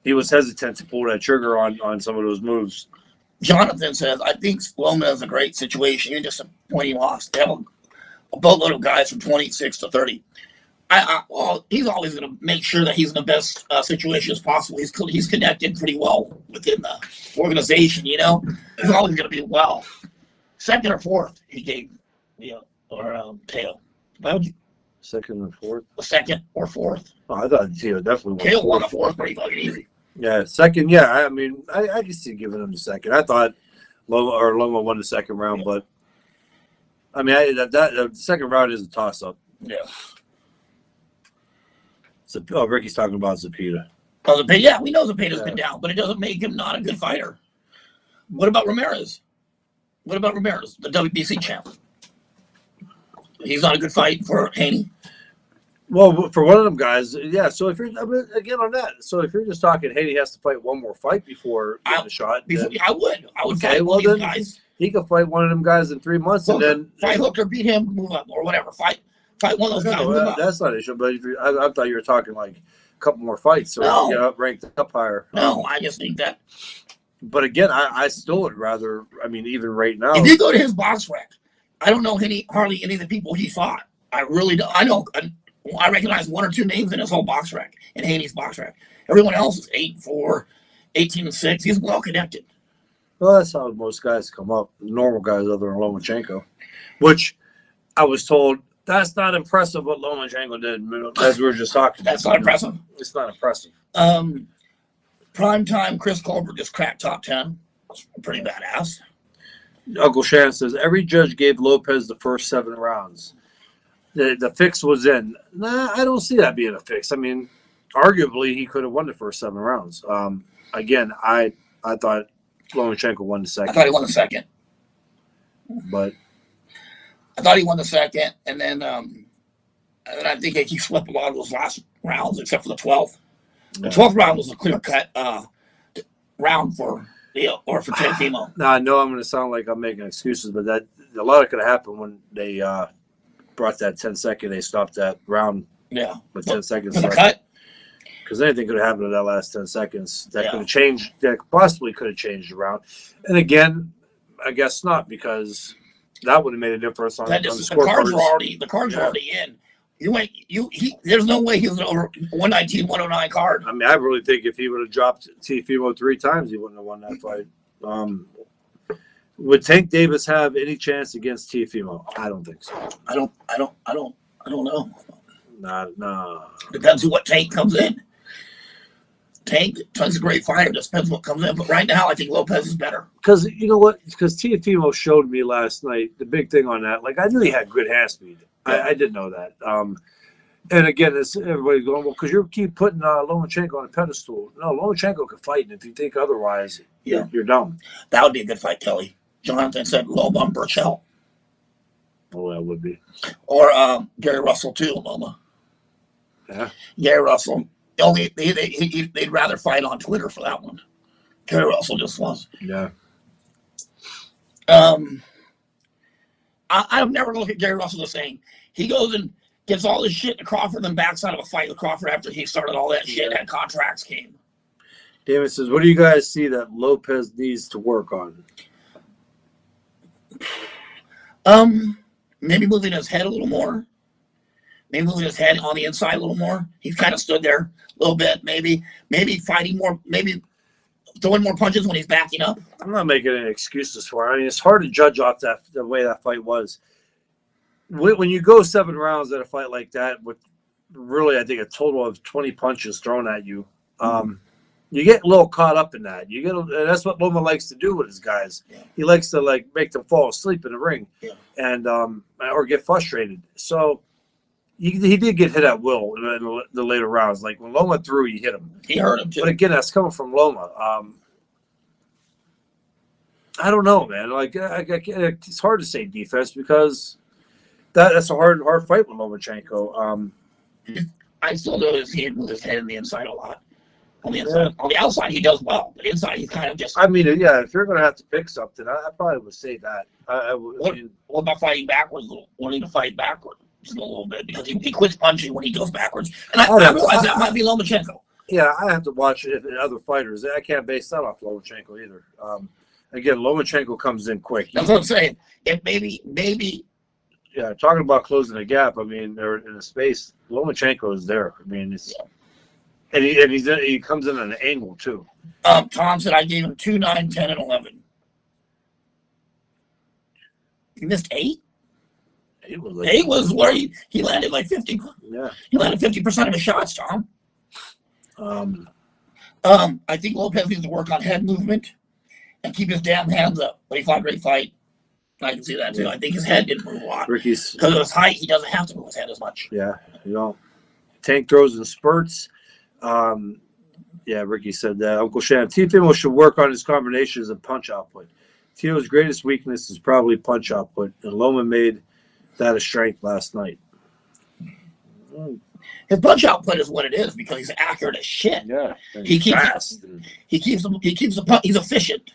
he was hesitant to pull that trigger on some of those moves. Jonathan says, "I think Loma is a great situation. You're just a point he lost. They have a boatload of guys from 26 to 30. Well, he's always going to make sure that he's in the best situation as possible. He's connected pretty well within the organization, He's always going to be well. Second or fourth, he gave, Teo. Why would you? Second and fourth? Second or fourth. Oh, I thought Teo definitely won. Teo won the fourth pretty fucking easy. Yeah, second, yeah. I mean, I can see giving him the second. I thought Loma won the second round, but I mean, the second round is a toss-up. Yeah. Ricky's talking about Zepeda. Oh, Zepeda, yeah, we know Zepeda's been down, but it doesn't make him not a good fighter. What about Ramirez? The WBC champ? He's not a good fight for Haney. Well, for one of them guys, yeah. So if you're again on that, so if you're just talking, Haney has to fight one more fight before getting a shot. I would fight one of these guys. He could fight one of them guys in 3 months, and then fight Hooker, beat him, move up, or whatever. Fight one of those guys. Move up. That's not an issue. But I thought you were talking like a couple more fights, so you get ranked up higher. No, I just think that. But again, I still would rather. I mean, even right now, if you go to his box rec, I don't know hardly any of the people he fought. I really don't. I know. I recognize 1 or 2 names in his whole box rec, in Haney's box rec. Everyone else is 8-4, 18-6. He's well connected. Well, that's how most guys come up. Normal guys other than Lomachenko. Which, I was told that's not impressive what Lomachenko did, as we were just talking. That's not impressive. It's not impressive. Prime time, Chris Colbert just cracked top 10. That's pretty badass. Uncle Shannon says every judge gave Lopez the first 7 rounds. The fix was in. Nah, I don't see that being a fix. I mean, arguably he could have won the first 7 rounds. Again, I thought Lomachenko won the second. I thought he won the second. But I thought he won the second, and then I think he swept a lot of those last rounds except for the 12th. The 12th round was a clear-cut round for Teofimo. Now, I know I'm going to sound like I'm making excuses, but that a lot could have happened when they brought that 10-second. They stopped that round with 10 seconds for the left. cut. Because anything could have happened in that last 10 seconds. That could have changed. That possibly could have changed the round. And again, I guess not, because that would have made a difference on the scorecards. The cards were already in. There's no way he was over 119, 109 card. I mean, I really think if he would have dropped Teofimo 3 times, he wouldn't have won that fight. Would Tank Davis have any chance against Teofimo? I don't think so. I don't know. Nah. Depends on what Tank comes in. Tank's a great fighter. Just depends what comes in. But right now, I think Lopez is better. Because you know what? Because Teofimo showed me last night the big thing on that. Like, I knew he had good hand speed. I didn't know that. And again, everybody's going, well, because you keep putting Lomachenko on a pedestal. No, Lomachenko can fight, and if you think otherwise, you're dumb. That would be a good fight, Kelly. Jonathan said Loma and Burchell. Oh, that would be. Or Gary Russell, too, Loma. Yeah. Gary Russell. They'd rather fight on Twitter for that one. Gary Russell just was. Yeah. I've never looked at Gary Russell the same. He goes and gets all this shit to Crawford, then backs out of a fight with Crawford after he started all that shit and contracts came. David says, what do you guys see that Lopez needs to work on? Maybe moving his head a little more. Maybe moving his head on the inside a little more. He's kind of stood there a little bit. Maybe fighting more. Maybe throwing more punches when he's backing up. I'm not making any excuses for it. I mean, it's hard to judge off the way that fight was. When you go 7 rounds at a fight like that, with really, I think, a total of 20 punches thrown at you, you get a little caught up in that. And that's what Loma likes to do with his guys. Yeah. He likes to make them fall asleep in the ring, and or get frustrated. So he did get hit at will in the later rounds. Like when Loma threw, he hit him. He hurt him too. But again, that's coming from Loma. I don't know, man. Like it's hard to say defense because that's a hard fight with Lomachenko. I still notice he with his head in the inside a lot. On the inside, on the outside, he does well, but inside, he's kind of just. I mean, yeah. If you're going to have to pick something, I probably would say that. What about fighting backwards? Wanting to fight backwards just a little bit because he quits punching when he goes backwards, and I realize that might be Lomachenko. Yeah, I have to watch it in other fighters. I can't base that off Lomachenko either. Again, Lomachenko comes in quick. That's what I'm saying. If maybe. Yeah, talking about closing the gap. I mean, they're in a space. Lomachenko is there. I mean, it's. Yeah. And he comes in at an angle too. Tom said I gave him 2, 9, 10, and 11. He missed 8. 8 was where he landed like 50. Yeah, he landed 50% of his shots, Tom. I think Lopez needs to work on head movement and keep his damn hands up. But he fought a great fight. I can see that too. I think his head didn't move a lot. Because of his height, he doesn't have to move his head as much. Yeah, Tank throws in spurts. Yeah, Ricky said that. Uncle Shannon, Teofimo should work on his combinations and punch output. Teo's greatest weakness is probably punch output, and Loma made that a strength last night. His punch output is what it is because he's accurate as shit. Yeah, he's fast. He's efficient,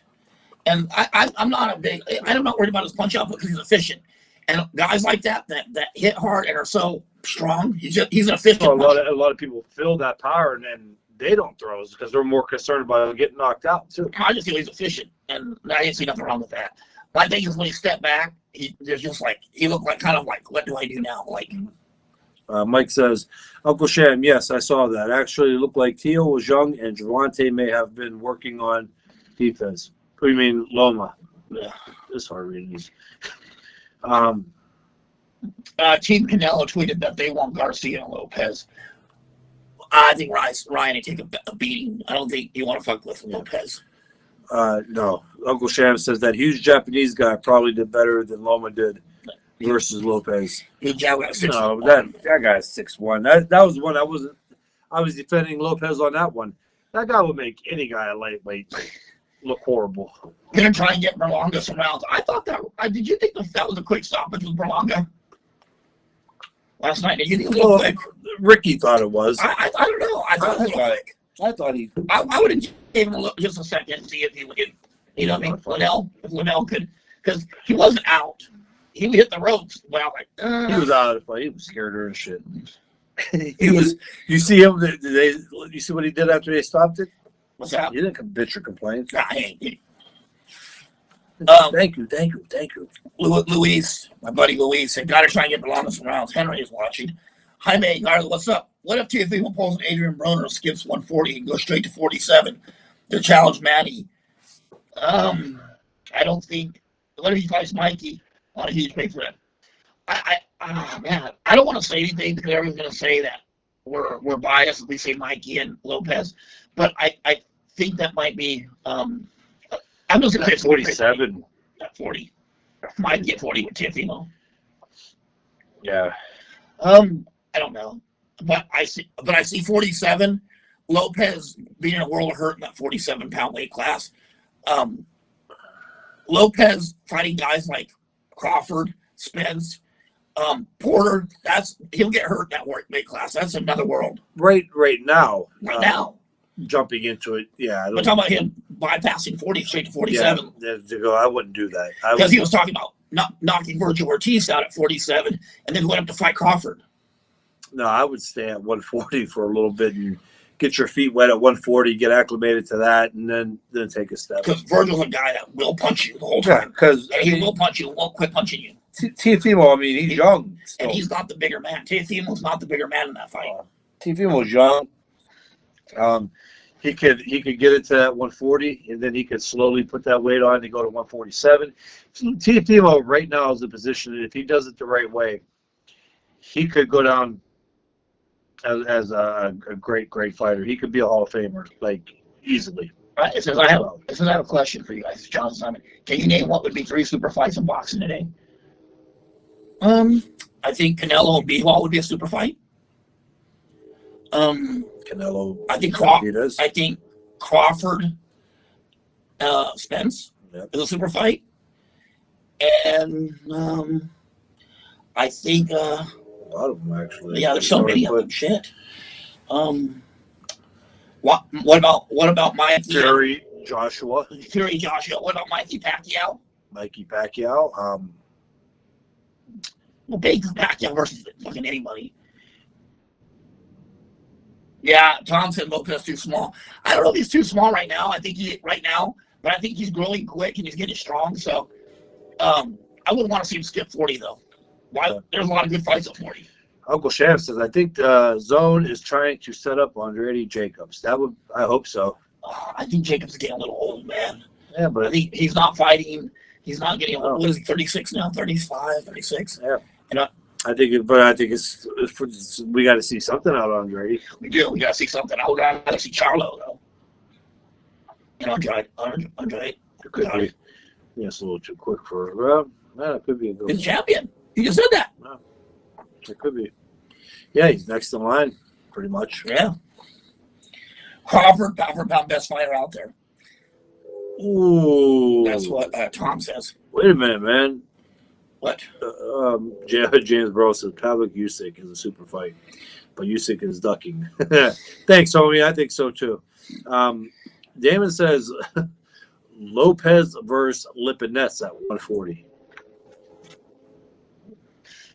and I'm not worried about his punch output because he's efficient. And guys like that hit hard and are so strong, he's an efficient. So a lot of people feel that power and they don't throw because they're more concerned about getting knocked out too. I just feel he's efficient, and I didn't see nothing wrong with that. My thing is when he stepped back, he looked like kind of like, what do I do now? Like. Mike says, Uncle Shannon, yes, I saw that. Actually, it looked like Teo was young and Javante may have been working on defense. What do you mean, Loma? Yeah, it's hard reading these. Team Canelo tweeted that they want Garcia and Lopez. I think Ryan would take a beating. I don't think you want to fuck with Lopez. No. Uncle Sham says that huge Japanese guy probably did better than Loma did versus Lopez. No, that guy's 6'1". That was one I was defending Lopez on that one. That guy would make any guy a lightweight look horrible. Gonna try and get Berlanga some rounds. I thought that. Did you think that was a quick stoppage with Berlanga last night? Did you think it was quick? Ricky thought it was. I don't know. I thought it was quick. I thought he. I would have given him just a second to see if he would. You know what I mean? If Liddell could, because he wasn't out. He would hit the ropes. Well, he was out of the fight. He was scared of shit. He was. You see him? You see what he did after they stopped it? What's that? He didn't bitch or complain. Thank you. Luis, my buddy Luis, said, "Gotta try and get the longest rounds." Henry is watching. Jaime, what's up? What if Teofimo pulls an Adrian Broner, skips 140 and goes straight to 47 to challenge Matty? I don't think. What if he fights Mikey on a huge pay for it? Man, I don't want to say anything because everyone's going to say that we're biased if we say Mikey and Lopez, but I think that might be. I'm just going to say 47. At 40. Might get 40 with Teofimo. Yeah. I don't know, but I see 47. Lopez being in a world of hurt in that 47-pound weight class. Lopez fighting guys like Crawford, Spence, Porter. He'll get hurt in that weight class. That's another world. Right now. Right now. Jumping into it, yeah. I'm talking about him bypassing 40 straight to 47. Yeah, I wouldn't do that. Because he was talking about knocking Virgil Ortiz out at 47 and then going up to fight Crawford. No, I would stay at 140 for a little bit and get your feet wet at 140, get acclimated to that, and then take a step. Because Virgil's a guy that will punch you the whole time. Because he will punch you, won't quit punching you. Teofimo, I mean, he's young. And he's not the bigger man. Teofimo's not the bigger man in that fight. Teofimo's young. He could get it to that 140, and then he could slowly put that weight on and go to 147. Teofimo right now is in a position that if he does it the right way, he could go down as a great fighter. He could be a Hall of Famer, like, easily. Right. It says I have a question for you guys, John Simon. Can you name what would be 3 super fights in boxing today? I think Canelo and Bivol would be a super fight. Canelo. I think Crawford, Spence is a super fight, and I think a lot of them actually. Yeah, there's so many of them. Shit. What about Mikey? Fury Joshua. What about Mikey Pacquiao? Well, big Pacquiao versus fucking anybody. Yeah, Tom said Lopez too small. I don't know if he's too small right now. I think but I think he's growing quick and he's getting strong. So, I wouldn't want to see him skip 40 though. Why? There's a lot of good fights at 40. Uncle Sham says, I think Zone is trying to set up Andrade Jacobs. I hope so. I think Jacobs is getting a little old, man. Yeah, but I think he's not fighting. He's not getting old. What is he? 36 now? 35, 36. Yeah. And I think it's we got to see something out of Andrade. We do. We got to see something out. We got to see Charlo though. And Andrade. It could be. Yeah, it's a little too quick for. It could be a good. He's champion. You just said that. No, it could be. Yeah, he's next in line, pretty much. Yeah. Crawford, pound best fighter out there. Ooh. That's what Tom says. Wait a minute, man. What? James Bro says Pavlik Usyk is a super fight, but Usyk is ducking. Thanks, homie. I think so too. Damon says Lopez versus Lipinets at 140.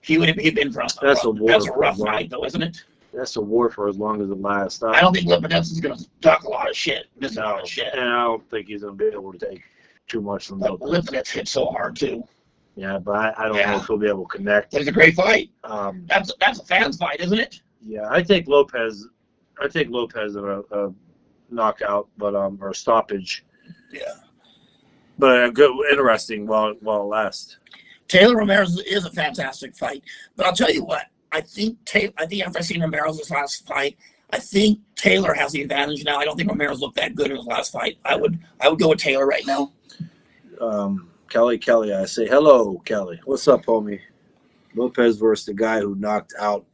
He would have been from. That's a rough fight, though, isn't it? That's a war for as long as it lasts. I don't think Lipinets is going to duck a lot of shit. Miss a lot of shit. And I don't think he's going to be able to take too much from Lipinets hit so hard too. Yeah, but I don't know if he'll be able to connect. It's a great fight. That's a fan's fight, isn't it? Yeah, I take Lopez in a knockout, but or a stoppage. Yeah. But good, interesting while it lasts. Taylor Ramirez is a fantastic fight, but I'll tell you what. I think after I seen Ramirez's last fight, I think Taylor has the advantage now. I don't think Ramirez looked that good in his last fight. I would go with Taylor right now. Kelly, I say hello, Kelly. What's up, homie? Lopez versus the guy who knocked out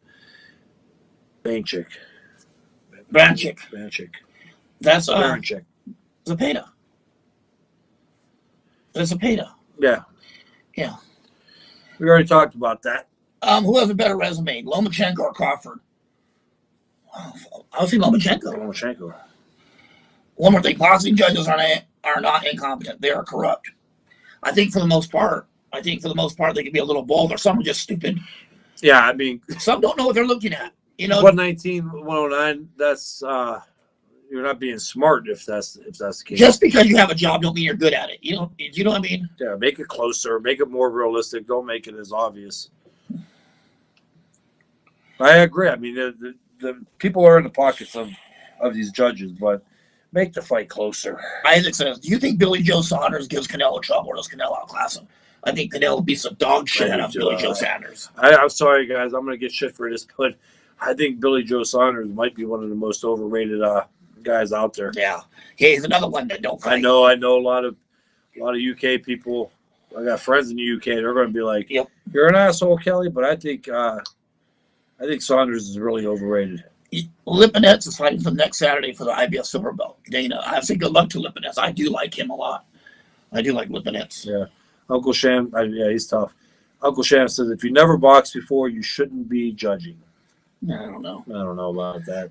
Banchik. That's Baranchik. Zepeda. That's Zepeda. Yeah. Yeah. We already talked about that. Who has a better resume, Lomachenko or Crawford? I'll say Lomachenko. One more thing: boxing judges are not incompetent; they are corrupt. I think for the most part, they can be a little bolder. Some are just stupid. Yeah, I mean, some don't know what they're looking at. 119, 109. That's you're not being smart if that's the case. Just because you have a job don't mean you're good at it. You know what I mean? Yeah, make it closer, make it more realistic. Don't make it as obvious. I agree. I mean, the people are in the pockets of these judges, but make the fight closer. Isaac says, do you think Billy Joe Saunders gives Canelo trouble, or does Canelo outclass him? I think Canelo beats the dog shit out of Billy Joe Saunders. I'm sorry, guys. I'm going to get shit for this, but I think Billy Joe Saunders might be one of the most overrated guys out there. Yeah, he's another one that don't fight. I know. A lot of UK people. I got friends in the UK. They're going to be like, "Yep, you're an asshole, Kelly." But I think Saunders is really overrated. Lipinets is fighting for next Saturday for the IBF silver belt. Dana, I say good luck to Lipinets. I do like him a lot. I do like Lipinets. Yeah, Uncle Sham. Yeah, he's tough. Uncle Sham says if you never boxed before, you shouldn't be judging. I don't know. I don't know about that.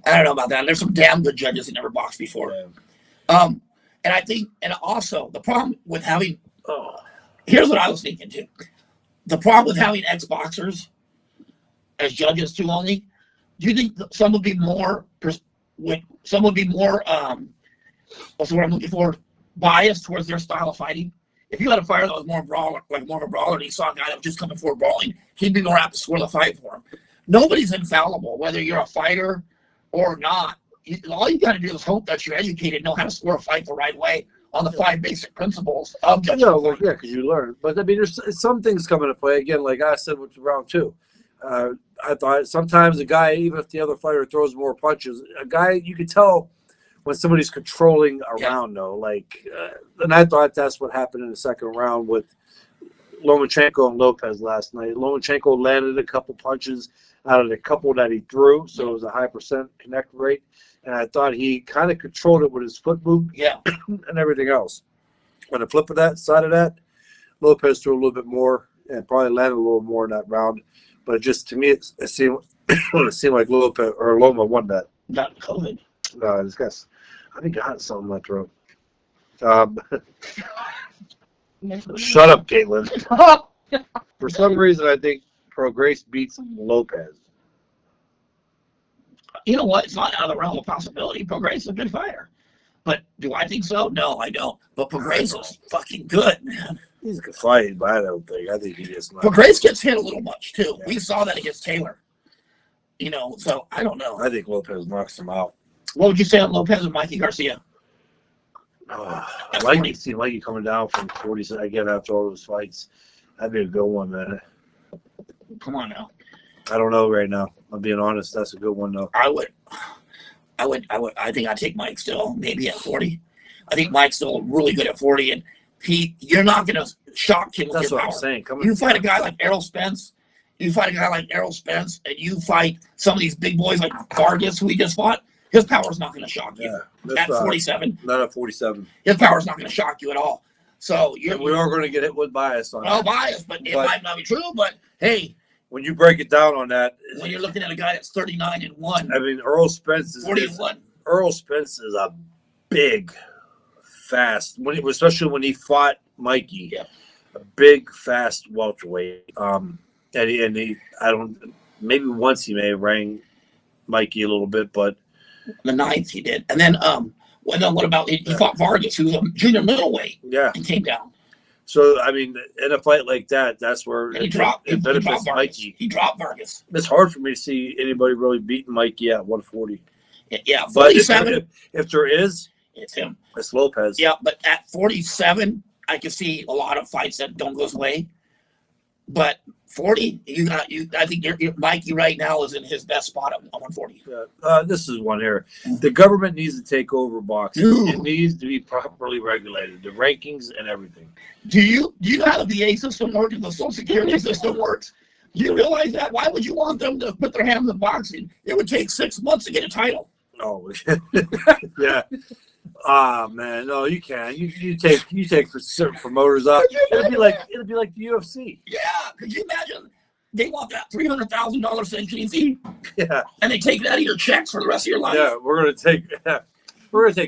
There's some damn good judges that never boxed before. Yeah. And I think, and also the problem with having, here's what I was thinking too. The problem with having ex-boxers as judges too only, do you think some would be more, what's the word I'm looking for, biased towards their style of fighting? If you had a fighter that was more of a brawler, and he saw a guy that was just coming forward brawling, he'd be more apt to score the fight for him. Nobody's infallible, whether you're a fighter or not. All you got to do is hope that you're educated, know how to score a fight the right way on the 5 basic principles of judging. Because you learn. But I mean, there's some things come into play. Again, like I said with round 2. I thought sometimes a guy, even if the other fighter throws more punches, a guy, you could tell when somebody's controlling a round, though. And I thought that's what happened in the second round with Lomachenko and Lopez last night. Lomachenko landed a couple punches out of the couple that he threw, so it was a high % connect rate. And I thought he kind of controlled it with his foot move and everything else. On the flip of that, side of that, Lopez threw a little bit more and probably landed a little more in that round. But just to me, it seemed like Loma won that. Not COVID. This guy's, I think I had something in my throat. Shut up, Caitlin. For some reason, I think Grace beats Lopez. You know what? It's not out of the realm of possibility. Grace is a good fighter. But do I think so? No, I don't. But Grace is fucking good, man. He's a good fight, but I think he gets knocked. Grace gets hit a little much, too. Yeah. We saw that against Taylor. So I don't know. I think Lopez knocks him out. What would you say on Lopez and Mikey Garcia? I like to see Mikey coming down from 40 again after all those fights. That'd be a good one, man. Come on now. I don't know right now. I'm being honest. That's a good one, though. I think I'd take Mike still, maybe at 40. I think Mike's still really good at 40, and you're not going to shock him with That's your what power. I'm saying. You fight a guy like Errol Spence, and you fight some of these big boys like Vargas, who he just fought, his power's not going to shock you. At 47. Not at 47. His power's not going to shock you at all. So we are going to get hit with bias on that. Bias, but it might not be true, but hey. When you break it down on that, when you're looking at a guy that's 39-1, I mean, Earl Spence is 41. Earl Spence is a big, fast. Especially when he fought Mikey, a big, fast welterweight. Maybe once he may have rang Mikey a little bit, but the 9th he did, and then what about he fought Vargas, who was a junior middleweight, and came down. So, I mean, in a fight like that, that's where it benefits Mikey. He dropped Vargas. It's hard for me to see anybody really beating Mikey at 140. Yeah, 47. But if there is, it's him. It's Lopez. Yeah, but at 47, I can see a lot of fights that don't go his way. But 40, you got you. I think Mikey right now is in his best spot at 140. This is one here. The government needs to take over boxing. Ooh. It needs to be properly regulated. The rankings and everything. Do you know how the VA system works and the Social Security system works? Do you realize that? Why would you want them to put their hands in boxing? It would take 6 months to get a title. Oh, yeah. Ah, man, no, you can't. You take for certain promoters up. It'll be like the UFC. Yeah, could you imagine? They want that $300,000 sanctioning fee, Yeah, and they take that out of your checks for the rest of your life. yeah. We're gonna take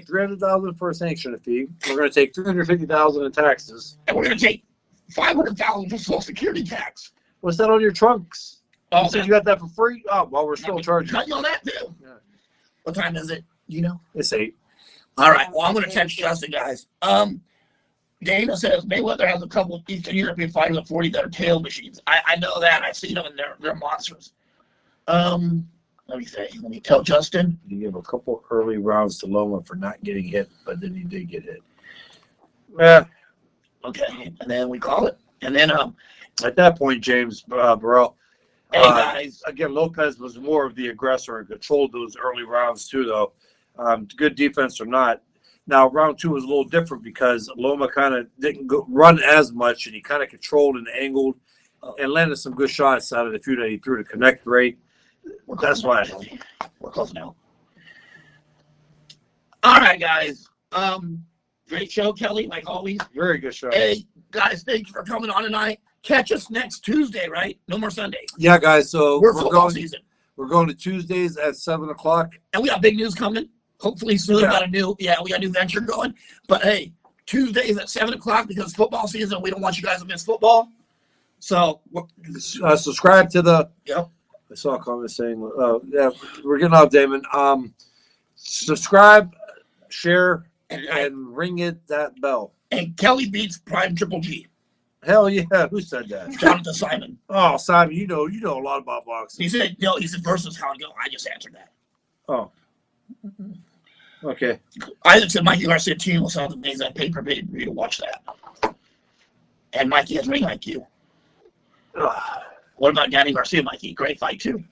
$300,000 for a sanction fee. We're gonna take $350,000 in taxes, And we're gonna take $500,000 for Social Security tax. What's that on your trunks? Oh, You said you got that for free? Oh, well, we're still charging. Cut you on that too. Yeah. What time is it? You know. It's 8. All right. Well, I'm gonna text Justin, guys. Dana says Mayweather has a couple of Eastern European fighters at 40 that are tail machines. I know that. I've seen them, and they're monsters. Let me tell Justin. You gave a couple early rounds to Loma for not getting hit, but then he did get hit. Yeah. Okay, and then we call it. And then At that point, James Burrell. hey guys, Again, Lopez was more of the aggressor and controlled those early rounds too, though. Good defense or not. Now, round 2 was a little different because Loma kind of didn't run as much, and he kind of controlled and angled and landed some good shots out of the few that he threw to connect rate. That's why. We're close now. All right, guys. Great show, Kelly, like always. Very good show. Hey, guys, thank you for coming on tonight. Catch us next Tuesday, right? No more Sundays. Yeah, guys. So we're football season. We're going to Tuesdays at 7:00, and we got big news coming. Hopefully soon. Yeah. We got a new venture going. But hey, Tuesdays at 7:00 because football season. We don't want you guys to miss football. So subscribe to the. Yep. I saw a comment saying, "Yeah, we're getting off, Damon." Subscribe, share, and ring that bell. And Kelly beats Prime Triple G. Hell yeah! Who said that? Jonathan Simon. Oh, Simon, you know a lot about boxing. He said no. He said versus how to go. I just answered that. Oh. Okay. Isaac said Mikey Garcia Teofimo sounds amazing. I paid for me to watch that. And Mikey has ring IQ. What about Danny Garcia, Mikey? Great fight too.